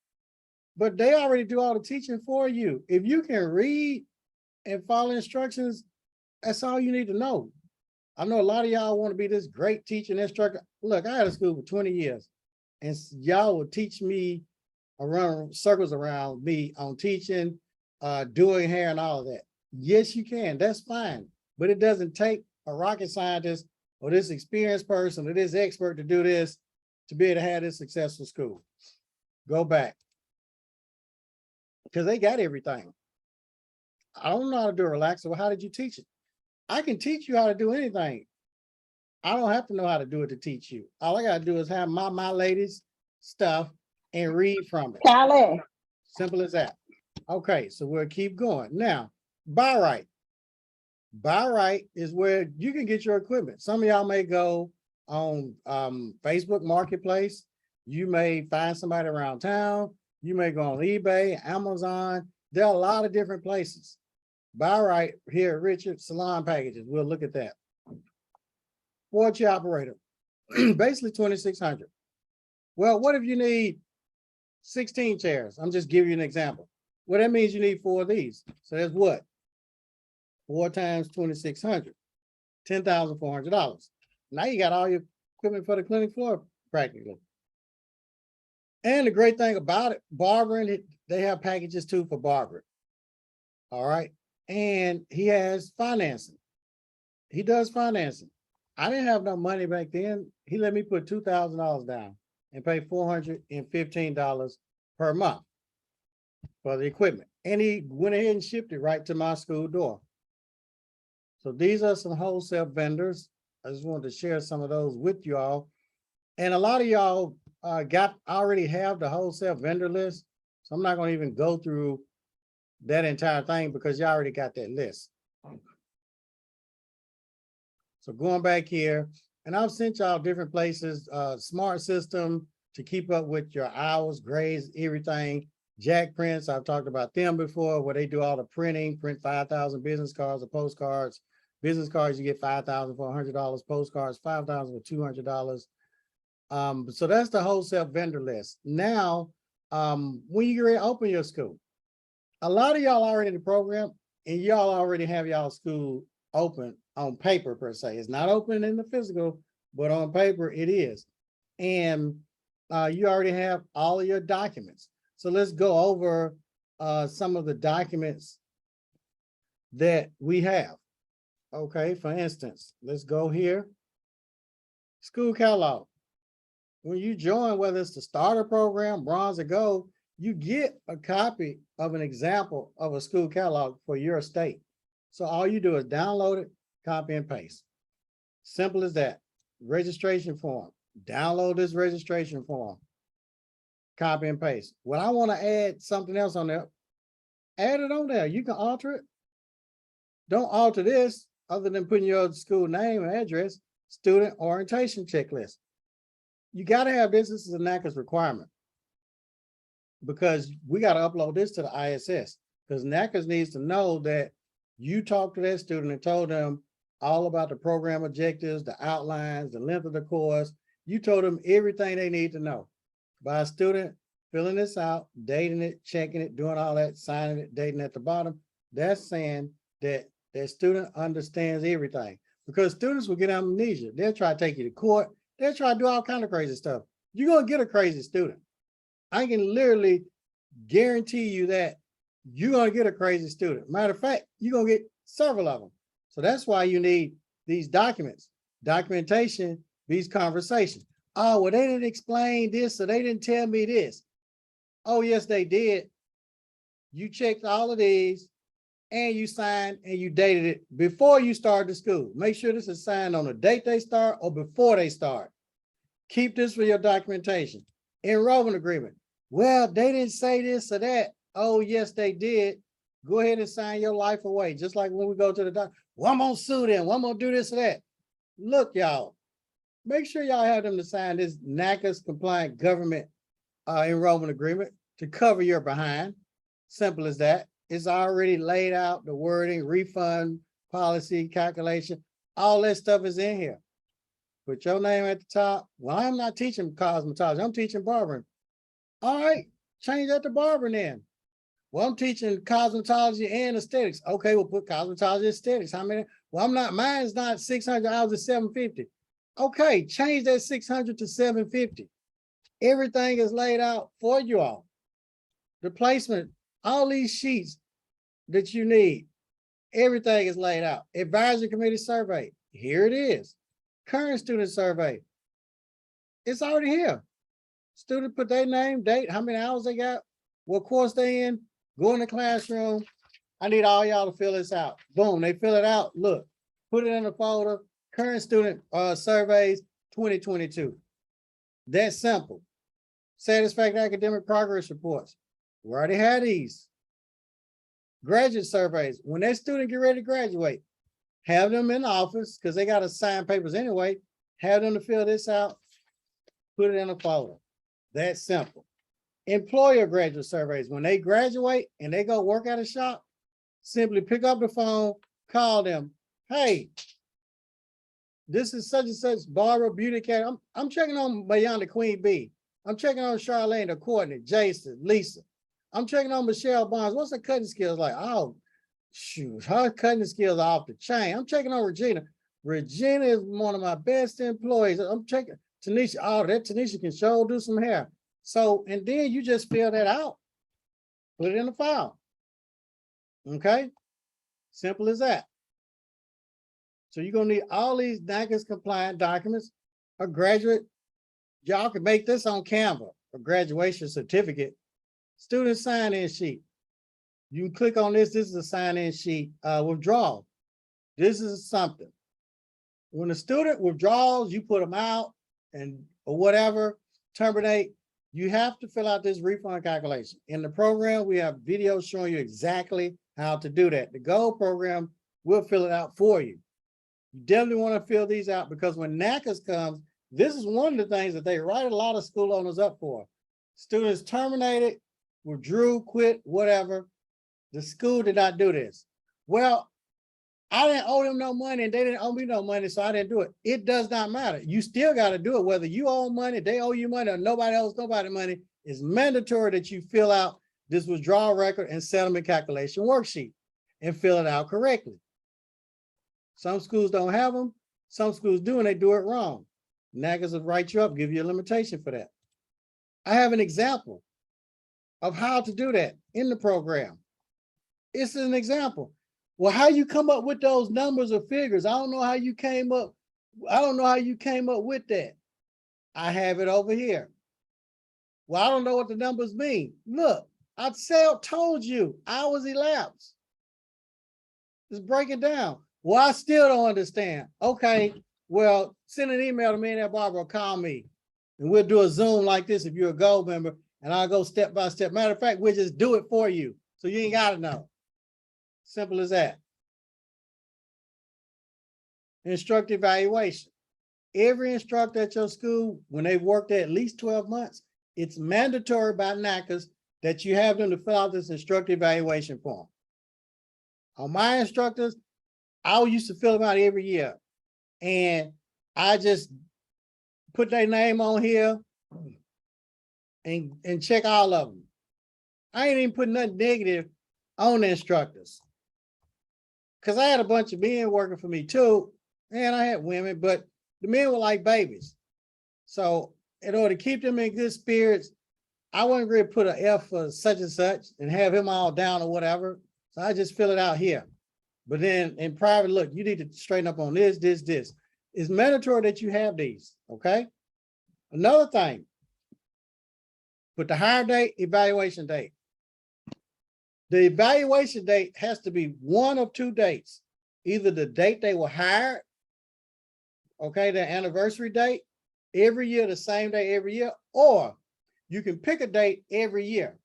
but they already do all the teaching for you. If you can read and follow instructions, that's all you need to know. I know a lot of y'all want to be this great teaching instructor. Look, I had a school for 20 years, and y'all would teach me around circles around me on teaching, doing hair and all of that. Yes, you can. That's fine. But it doesn't take a rocket scientist or this experienced person or this expert to do this to be able to have this successful school. Go back. Because they got everything. I don't know how to do a relaxer. Well, how did you teach it? I can teach you how to do anything. I don't have to know how to do it to teach you. All I got to do is have my ladies stuff and read from it. Callie. Simple as that. Okay, so we'll keep going. Now, buy right. Buy right is where you can get your equipment. Some of y'all may go on Facebook Marketplace. You may find somebody around town. You may go on eBay, Amazon. There are a lot of different places. Buy right here at Richard Salon Packages. We'll look at that. 4-chair operator, basically 2,600. Well, what if you need 16 chairs? I'm just giving you an example. Well, that means you need 4 of these. So that's what? 4 times 2,600, $10,400. Now you got all your equipment for the clinic floor practically. And the great thing about it, barbering, they have packages too for barbering. All right. And he has financing. He does financing. I didn't have no money back then. He let me put $2,000 down and pay $415 per month for the equipment. And he went ahead and shipped it right to my school door. So these are some wholesale vendors. I just wanted to share some of those with you all. And a lot of y'all already have the wholesale vendor list. So I'm not going to even go through that entire thing because you already got that list. So going back here, and I've sent y'all different places, smart system to keep up with your hours, grades, everything. Jack Prints, I've talked about them before, where they do all the printing, print 5,000 business cards or postcards. Business cards, you get $5,000 for $100, postcards, $5,000 for $200. So that's the wholesale vendor list. Now, when you get ready to open your school, a lot of y'all already in the program, and y'all already have y'all school open on paper per se. It's not open in the physical, but on paper it is. And you already have all of your documents. So let's go over some of the documents that we have. Okay, for instance, let's go here. School catalog. When you join, whether it's the starter program, bronze or gold, you get a copy of an example of a school catalog for your state. So all you do is download it, copy and paste. Simple as that. Registration form. Download this registration form. Copy and paste. When I want to add something else on there, add it on there. You can alter it. Don't alter this other than putting your school name and address, student orientation checklist. You got to have this. This is a NACA's requirement because we got to upload this to the ISS because NACA's needs to know that you talked to that student and told them all about the program objectives, the outlines, the length of the course. You told them everything they need to know. By a student filling this out, dating it, checking it, doing all that, signing it, dating at the bottom, that's saying that that student understands everything because students will get amnesia. They'll try to take you to court. They'll try to do all kinds of crazy stuff. You're going to get a crazy student. I can literally guarantee you that you're going to get a crazy student. Matter of fact, you're going to get several of them. So that's why you need these documents, documentation, these conversations. Oh, well, they didn't explain this, so they didn't tell me this. Oh, yes, they did. You checked all of these and you signed and you dated it before you start the school. Make sure this is signed on the date they start or before they start. Keep this for your documentation. Enrollment agreement. Well, they didn't say this or that. Oh, yes, they did. Go ahead and sign your life away. Just like when we go to the doctor. Well, I'm gonna sue them. Well, I'm gonna do this or that. Look, y'all, make sure y'all have them to sign this NACA's compliant government enrollment agreement to cover your behind. Simple as that. It's already laid out, the wording, refund, policy, calculation, all that stuff is in here. Put your name at the top. Well, I'm not teaching cosmetology, I'm teaching barbering. All right, change that to barbering then. Well, I'm teaching cosmetology and aesthetics. Okay, we'll put cosmetology and aesthetics. How many? Well, mine is not 600 hours, it's 750. Okay, change that 600 to 750. Everything is laid out for you all. The placement, all these sheets that you need, everything is laid out. Advisory committee survey, here it is. Current student survey, it's already here. Student put their name, date, how many hours they got, what course they in, go in the classroom. I need all y'all to fill this out. Boom, they fill it out. Look, put it in the folder. Current student surveys 2022. That's simple. Satisfactory academic progress reports. We already had these. Graduate surveys. When that student get ready to graduate, have them in the office because they got to sign papers anyway. Have them to fill this out. Put it in a folder. That's simple. Employer graduate surveys. When they graduate and they go work at a shop, simply pick up the phone, call them. Hey, this is such and such Barber Beauty Academy. I'm checking on Beyond the Queen Bee. I'm checking on Charlene, the Courtney, Jason, Lisa. I'm checking on Michelle Barnes. What's her cutting skills like? Oh, shoot, her cutting skills are off the chain. I'm checking on Regina. Regina is one of my best employees. I'm checking Tanisha. Oh, that Tanisha can sure do some hair. So, and then you just fill that out, put it in the file. Okay, simple as that. So you're gonna need all these NACA's compliant documents. A graduate, y'all can make this on Canva, a graduation certificate. Student sign-in sheet. You can click on this. This is a sign-in sheet. Withdrawal. This is something. When a student withdraws, you put them out and or whatever, terminate. You have to fill out this refund calculation. In the program, we have videos showing you exactly how to do that. The Gold program will fill it out for you. You definitely want to fill these out because when NACA's comes, this is one of the things that they write a lot of school owners up for. Students terminated, withdrew, quit, whatever. The school did not do this. Well, I didn't owe them no money and they didn't owe me no money, so I didn't do it. It does not matter. You still got to do it, whether you owe money, they owe you money, or nobody owes nobody money. It's mandatory that you fill out this withdrawal record and settlement calculation worksheet and fill it out correctly. Some schools don't have them. Some schools do, and they do it wrong. NACA's will write you up, give you a limitation for that. I have an example of how to do that in the program. It's an example. Well, how you come up with those numbers or figures? I don't know how you came up. I don't know how you came up with that. I have it over here. Well, I don't know what the numbers mean. Look, I told you, hours elapsed. Just break it down. Well, I still don't understand. Okay, well, send an email to Millionaire Barber or call me. And we'll do a Zoom like this if you're a gold member, and I'll go step by step. Matter of fact, we'll just do it for you. So you ain't got to know. Simple as that. Instructor evaluation. Every instructor at your school, when they've worked there at least 12 months, it's mandatory by NACAs that you have them to fill out this instructor evaluation form. On my instructors, I used to fill them out every year. And I just put their name on here and check all of them. I ain't even put nothing negative on the instructors. Because I had a bunch of men working for me too, and I had women, but the men were like babies. So in order to keep them in good spirits, I wasn't going to put an F for such and such and have him all down or whatever. So I just fill it out here. But then in private, look, you need to straighten up on this. It's mandatory that you have these, okay? Another thing, put the hire date, evaluation date. The evaluation date has to be one of two dates. Either the date they were hired, okay, the anniversary date, every year, the same day every year, or you can pick a date every year.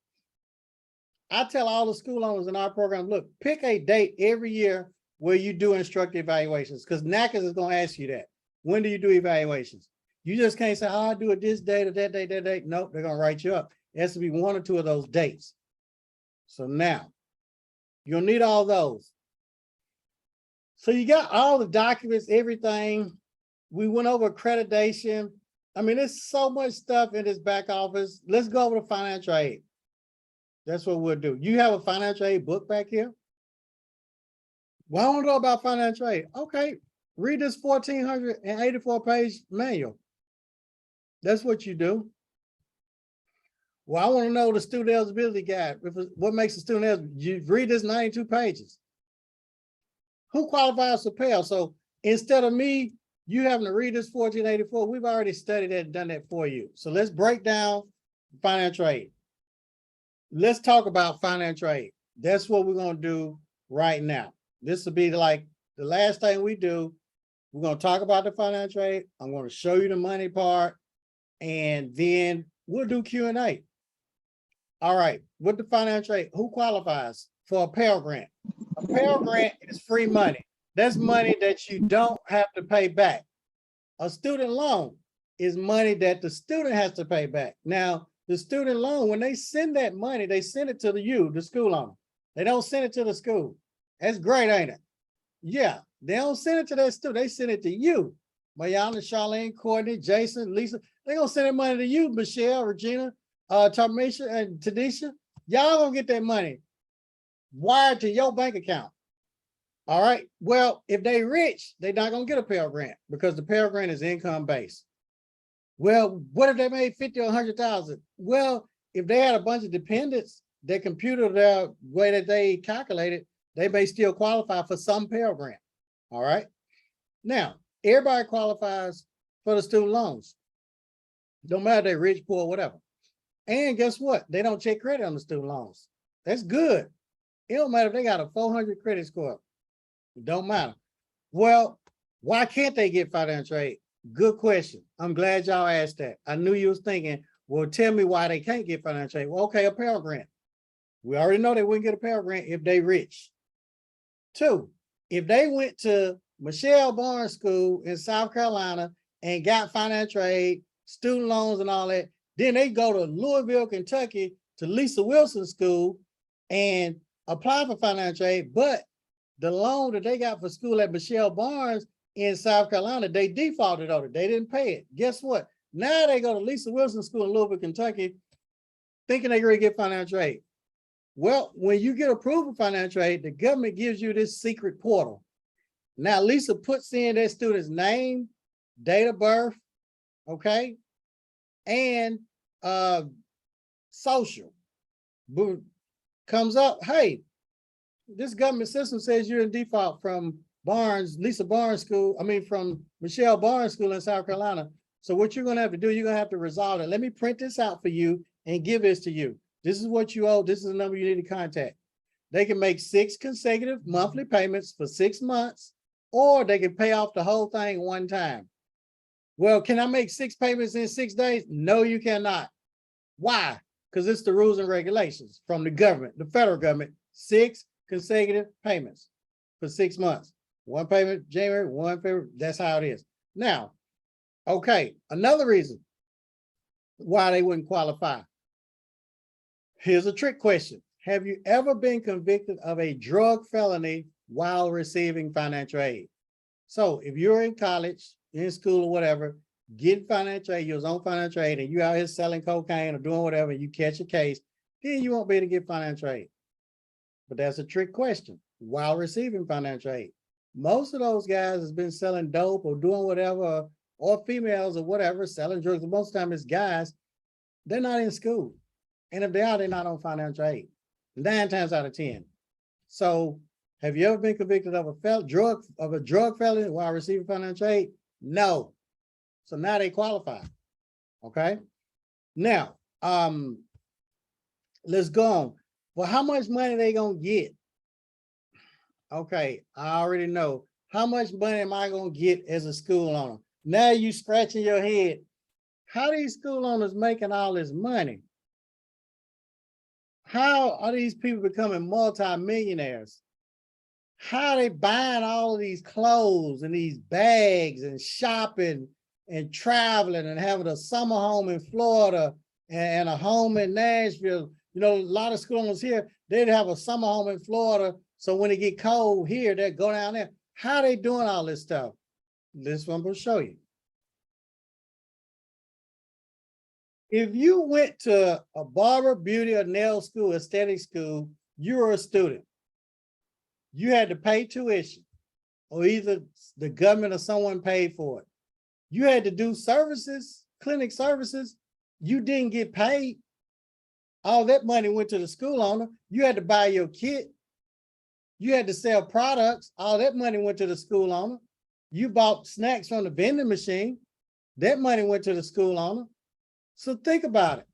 I tell all the school owners in our program, look, pick a date every year where you do instructor evaluations, because NACAS is going to ask you that. When do you do evaluations? You just can't say, oh, I do it this date or that date, that date. Nope, they're going to write you up. It has to be one or two of those dates. So now, you'll need all those. So you got all the documents, everything. We went over accreditation. I mean, there's so much stuff in this back office. Let's go over to financial aid. That's what we'll do. You have a financial aid book back here? Well, I want to know about financial aid. Okay, read this 1,484-page manual. That's what you do. Well, I want to know the student eligibility guide. What makes a student eligible? You read this 92 pages. Who qualifies for Pell? So instead of me, you having to read this 1,484, we've already studied that and done that for you. So let's break down financial aid. Let's talk about financial aid. That's what we're going to do right now. This will be like the last thing we do. We're going to talk about the financial aid. I'm going to show you the money part, and then we'll do Q&A. All right, with the financial aid, who qualifies for a Pell Grant? A Pell Grant is free money. That's money that you don't have to pay back. A student loan is money that the student has to pay back. Now, the student loan, when they send that money, they send it to the school owner. They don't send it to the school. That's great, ain't it? Yeah, they don't send it to that student. They send it to you. Mayana, Charlene, Courtney, Jason, Lisa. They're going to send that money to you, Michelle, Regina, Tamisha, and Tanisha. Y'all going to get that money wired to your bank account. All right. Well, if they rich, they're not going to get a Pell Grant because the Pell Grant is income based. Well, what if they made 50 or 100,000? Well, if they had a bunch of dependents, their computer, the way that they calculated, they may still qualify for some Pell Grant. All right. Now, everybody qualifies for the student loans. Don't matter if they're rich, poor, whatever. And guess what? They don't check credit on the student loans. That's good. It don't matter if they got a 400 credit score. It don't matter. Well, why can't they get financial aid? Good question. I'm glad y'all asked that. I knew you was thinking, well, tell me why they can't get financial aid. Well, okay, a Pell Grant. We already know they wouldn't get a Pell Grant if they rich. Two, if they went to Michelle Barnes School in South Carolina and got financial aid, student loans and all that, then they go to Louisville, Kentucky to Lisa Wilson School and apply for financial aid, but the loan that they got for school at Michelle Barnes in South Carolina, they defaulted on it. They didn't pay it. Guess what? Now they go to Lisa Wilson School in Louisville, Kentucky, thinking they're going to get financial aid. Well, when you get approved for financial aid, the government gives you this secret portal. Now, Lisa puts in that student's name, date of birth, okay, and social. Boom, comes up, hey, this government system says you're in default from Lisa Barnes School, from Michelle Barnes School in South Carolina. So what you're gonna have to do, you're gonna have to resolve it. Let me print this out for you and give this to you. This is what you owe. This is the number you need to contact. They can make 6 consecutive monthly payments for 6 months, or they can pay off the whole thing one time. Well, can I make 6 payments in 6 days? No, you cannot. Why? Because it's the rules and regulations from the government, the federal government, 6 consecutive payments for 6 months. One payment January, one February. That's how it is. Now, okay, another reason why they wouldn't qualify. Here's a trick question. Have you ever been convicted of a drug felony while receiving financial aid? So if you're in college, in school or whatever, getting financial aid, you're on financial aid, and you're out here selling cocaine or doing whatever, and you catch a case, then you won't be able to get financial aid. But that's a trick question. While receiving financial aid, most of those guys has been selling dope or doing whatever, or females or whatever, selling drugs. Most of the time it's guys, they're not in school. And if they are, they're not on financial aid. 9 times out of 10. So have you ever been convicted of a drug felony while receiving financial aid? No. So now they qualify. Okay. Now, let's go on. Well, how much money they gonna get? Okay, I already know. How much money am I gonna get as a school owner? Now you scratching your head. How are these school owners making all this money? How are these people becoming multi-millionaires? How are they buying all of these clothes and these bags and shopping and traveling and having a summer home in Florida and a home in Nashville? You know, a lot of school owners here, they'd have a summer home in Florida. So when it get cold here, they go down there. How are they doing all this stuff? This one will show you. If you went to a barber, beauty, or nail school, aesthetic school, you were a student. You had to pay tuition, or either the government or someone paid for it. You had to do services, clinic services. You didn't get paid. All that money went to the school owner. You had to buy your kit. You had to sell products. All that money went to the school owner. You bought snacks from the vending machine. That money went to the school owner. So think about it.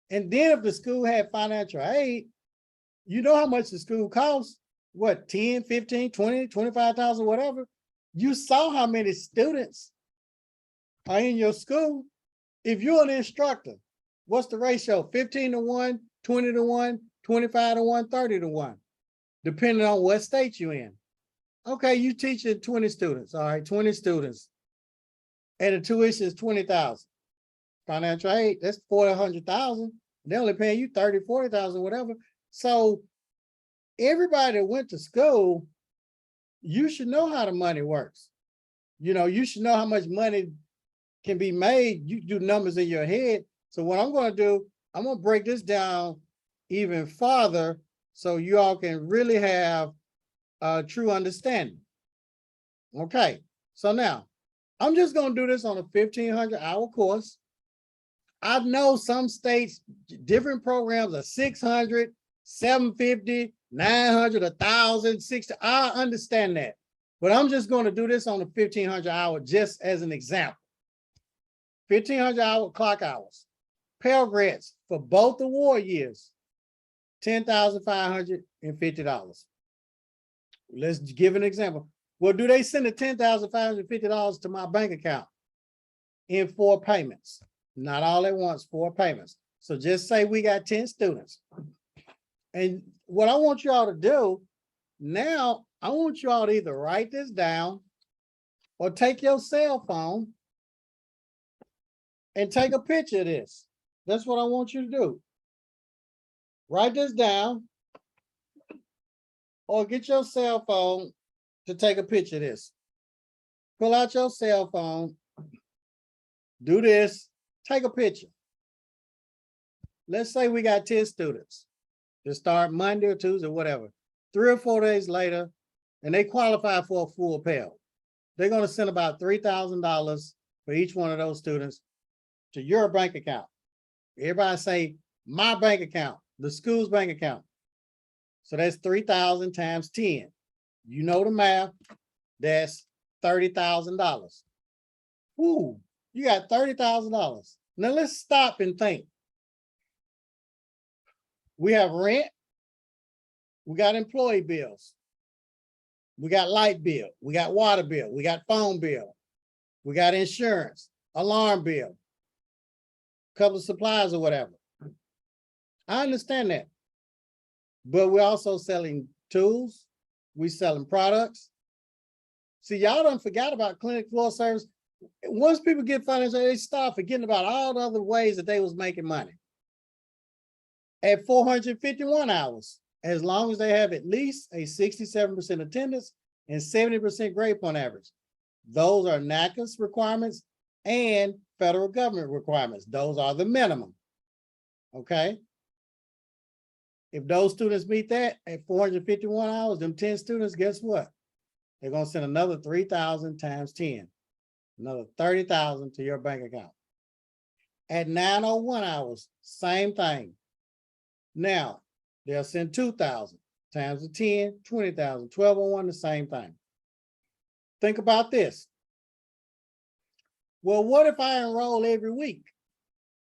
And then if the school had financial aid, you know how much the school costs? What, 10, 15, 20, 25,000, whatever. You saw how many students are in your school. If you're an instructor, what's the ratio? 15 to 1, 20 to 1, 25 to 1, 30 to 1, depending on what state you're in. Okay, you teaching 20 students, all right, 20 students, and the tuition is 20,000. Financial aid, that's 400,000. They're only paying you 30, 40,000, whatever. So everybody that went to school, you should know how the money works. You know, you should know how much money can be made. You do numbers in your head. So what I'm going to do, I'm going to break this down even farther so you all can really have a true understanding. Okay, so now I'm just going to do this on a 1,500-hour course. I know some states, different programs are 600, 750, 900, 1,000, 60. I understand that. But I'm just going to do this on a 1,500-hour just as an example. 1,500-hour clock hours. Pell Grants for both award years, $10,550. Let's give an example. Well, do they send the $10,550 to my bank account in 4 payments? Not all at once, 4 payments. So just say we got 10 students. And what I want you all to do now, I want you all to either write this down or take your cell phone and take a picture of this. That's what I want you to do. Write this down or get your cell phone to take a picture of this. Pull out your cell phone, do this, take a picture. Let's say we got 10 students to start Monday or Tuesday, whatever. 3 or 4 days later, and they qualify for a full Pell. They're going to send about $3,000 for each one of those students to your bank account. Everybody say, my bank account, the school's bank account. So that's 3,000 times 10. You know the math. That's $30,000. Woo, you got $30,000. Now let's stop and think. We have rent. We got employee bills. We got light bill. We got water bill. We got phone bill. We got insurance, alarm bill, couple of supplies or whatever. I understand that. But we're also selling tools. We're selling products. See, y'all done forgot about clinic floor service. Once people get financial, they start forgetting about all the other ways that they was making money. At 451 hours, as long as they have at least a 67% attendance and 70% grade point average. Those are NACA's requirements and federal government requirements. Those are the minimum. Okay. If those students meet that at 451 hours, them 10 students, guess what? They're going to send another 3,000 times 10, another 30,000 to your bank account. At 901 hours, same thing. Now, they'll send 2,000 times the 10, 20,000, 1201, the same thing. Think about this. Well, what if I enroll every week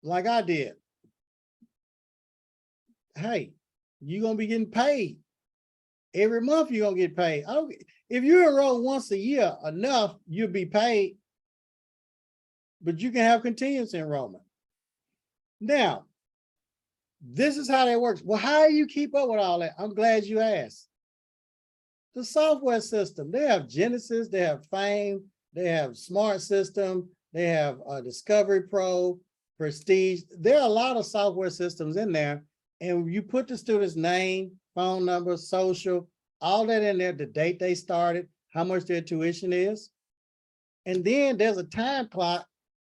like I did? Hey, you're going to be getting paid. Every month you're going to get paid. If you enroll once a year, enough, you'll be paid. But you can have continuous enrollment. Now, this is how that works. Well, how do you keep up with all that? I'm glad you asked. The software system, they have Genesis, they have Fame, they have Smart System, they have Discovery Pro, Prestige. There are a lot of software systems in there, and you put the student's name, phone number, social, all that in there, the date they started, how much their tuition is. And then there's a time clock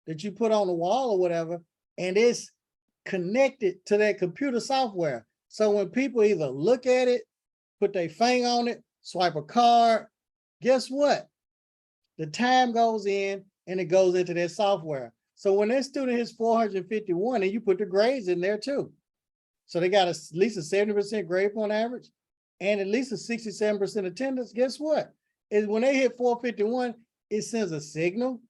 that you put on the wall or whatever, and it's connected to that computer software. So when people either look at it, put their finger on it, swipe a card, guess what? The time goes in and it goes into their software. So when that student hits 451, and you put the grades in there too. So they got at least a 70% grade point average and at least a 67% attendance. Guess what? Is when they hit 451, it sends a signal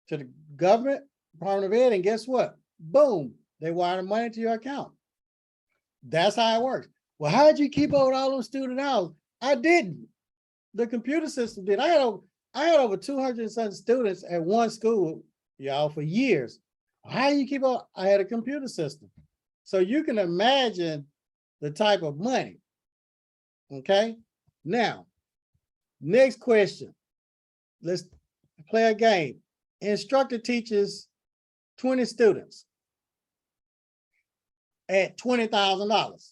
to the government, Department of Ed, and guess what? Boom, they wire the money to your account. That's how it works. Well, how'd you keep up with all those student hours? I didn't. The computer system did. I had over 200 and some students at one school, y'all, for years. How do you keep up? I had a computer system. So you can imagine the type of money. Okay. Now, next question. Let's play a game. Instructor teaches 20 students at $20,000.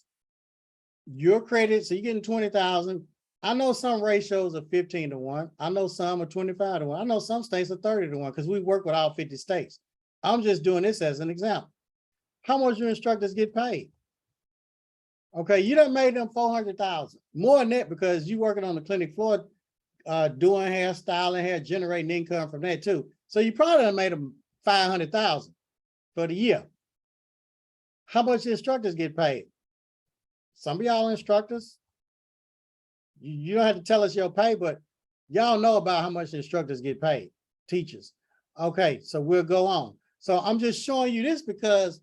You're accredited, so you're getting 20,000. I know some ratios are 15 to 1. I know some are 25 to 1. I know some states are 30 to 1 because we work with all 50 states. I'm just doing this as an example. How much your instructors get paid? Okay, you done made them 400,000. More than that because you working on the clinic floor, doing hair, styling hair, generating income from that too. So you probably done made them 500,000 for the year. How much the instructors get paid? Some of y'all instructors, you don't have to tell us your pay, but y'all know about how much instructors get paid, teachers. Okay, so we'll go on. So I'm just showing you this because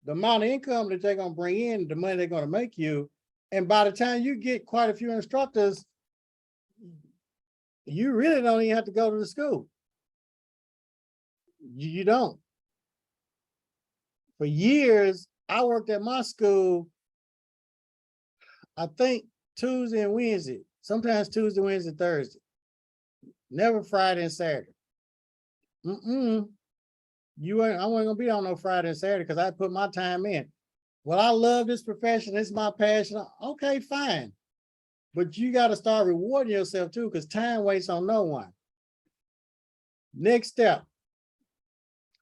the amount of income that they're going to bring in, the money they're going to make you, and by the time you get quite a few instructors, you really don't even have to go to the school. You don't. For years, I worked at my school, I think Tuesday and Wednesday, sometimes Tuesday, Wednesday, Thursday, never Friday and Saturday. I wasn't gonna be on no Friday and Saturday because I put my time in. Well, I love this profession, it's my passion. Okay, fine. But you got to start rewarding yourself too, because time waits on no one. Next step.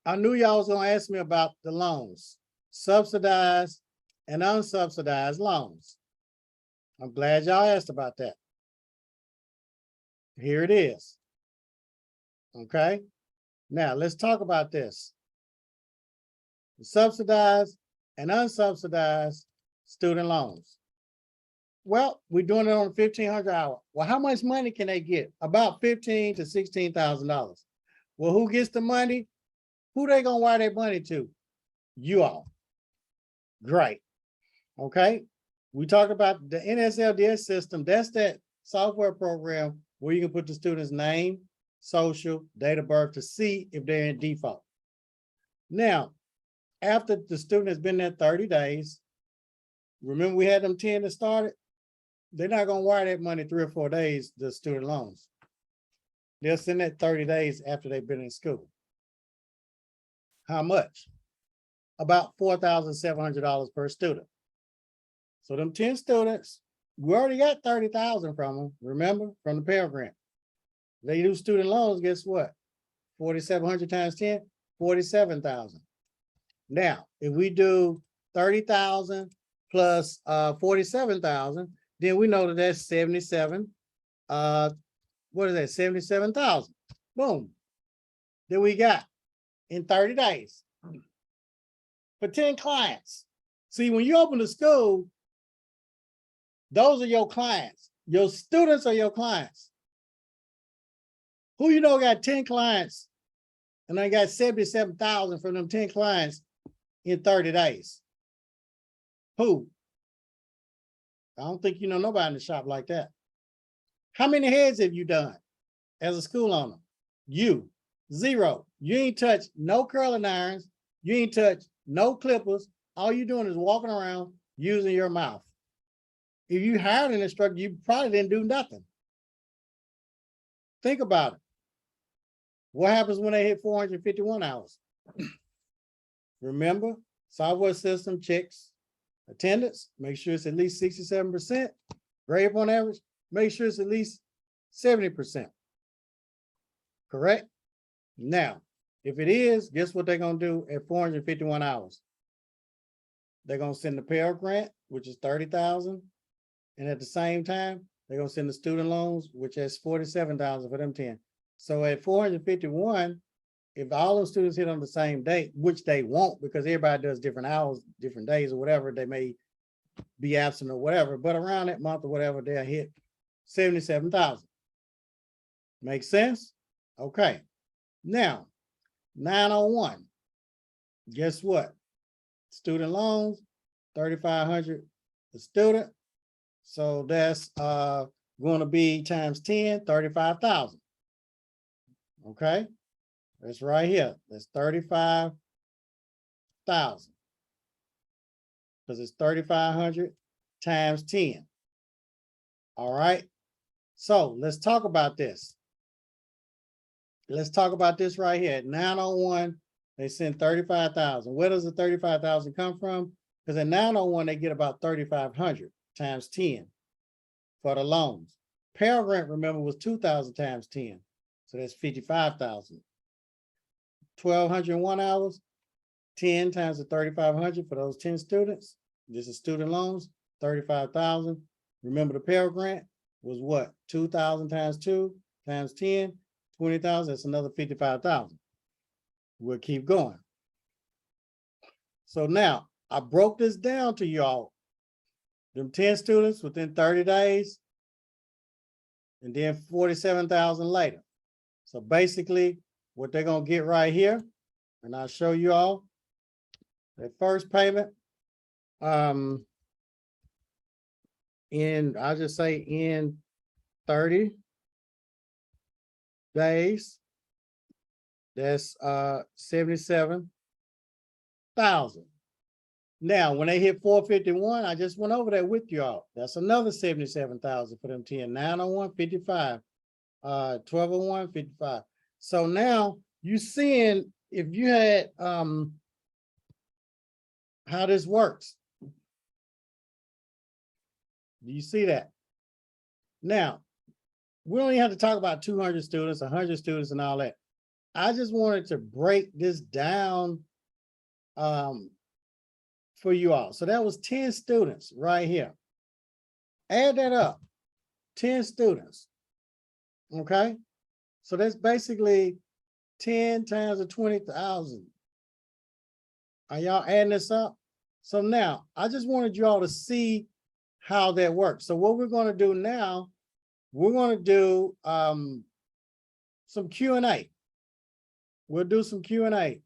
I knew y'all was gonna ask me about the loans, subsidized and unsubsidized loans. I'm glad y'all asked about that. Here it is. Okay. Now let's talk about this. The subsidized and unsubsidized student loans. Well, we're doing it on a 1,500 hour. Well, how much money can they get? About $15,000 to $16,000. Well, who gets the money? Who they gonna wire their money to? You all. Great. Okay. We talked about the NSLDS system. That's that software program where you can put the student's name, social, date of birth to see if they're in default. Now, after the student has been there 30 days, remember we had them 10 that started? They're not gonna wire that money 3 or 4 days, the student loans. They'll send that 30 days after they've been in school. How much? About $4,700 per student. So them 10 students, we already got 30,000 from them, remember, from the Pell Grant. They do student loans, guess what? 4,700 times 10, 47,000. Now, if we do 30,000 plus 47,000, then we know that that's 77. What is that? 77,000. Boom. Then we got in 30 days for 10 clients. See, when you open the school, those are your clients. Your students are your clients. Who you know got 10 clients and I got 77,000 from them 10 clients in 30 days? Who? I don't think you know nobody in the shop like that. How many heads have you done as a school owner? You, 0. You ain't touched no curling irons. You ain't touched no clippers. All you're doing is walking around using your mouth. If you hired an instructor, you probably didn't do nothing. Think about it. What happens when they hit 451 hours? Remember, software system checks attendance, make sure it's at least 67%. Grade point average, make sure it's at least 70%. Correct? Now, if it is, guess what they're going to do at 451 hours? They're going to send the Pell Grant, which is 30,000. And at the same time, they're going to send the student loans, which is 47,000 for them 10. So at 451, if all those students hit on the same date, which they won't because everybody does different hours, different days or whatever, they may be absent or whatever, but around that month or whatever, they'll hit 77,000. Make sense? Okay. Now, 901. Guess what? Student loans, 3,500 a student. So that's going to be times 10, 35,000. Okay. That's right here. That's 35,000. Because it's 3,500 times 10. All right. So let's talk about this. Let's talk about this right here. At 901, they send 35,000. Where does the 35,000 come from? Because at 901, they get about 3,500 times 10 for the loans. Pell Grant, remember, was 2,000 times 10. So that's 55,000. 1,201 hours, 10 times the 3,500 for those 10 students. This is student loans, 35,000. Remember the Pell Grant was what? 2,000 times 2 times 10, 20,000. That's another 55,000. We'll keep going. So now I broke this down to y'all. Them 10 students within 30 days, and then 47,000 later. So basically, what they're gonna get right here, and I'll show you all that first payment. I'll just say in 30 days, that's 77,000. Now, when they hit 451, I just went over that with y'all. That's another 77,000 for them 10. 901, 55. 1201, 55. So now you seeing if you had how this works. Do you see that? Now, we don't even have to talk about 200 students, 100 students and all that. I just wanted to break this down for you all. So that was 10 students right here. Add that up, 10 students. Okay, so that's basically 10 times the 20,000. Are y'all adding this up? So now I just wanted you all to see how that works. So what we're going to do now, we're going to do some Q&A. We'll do some Q&A.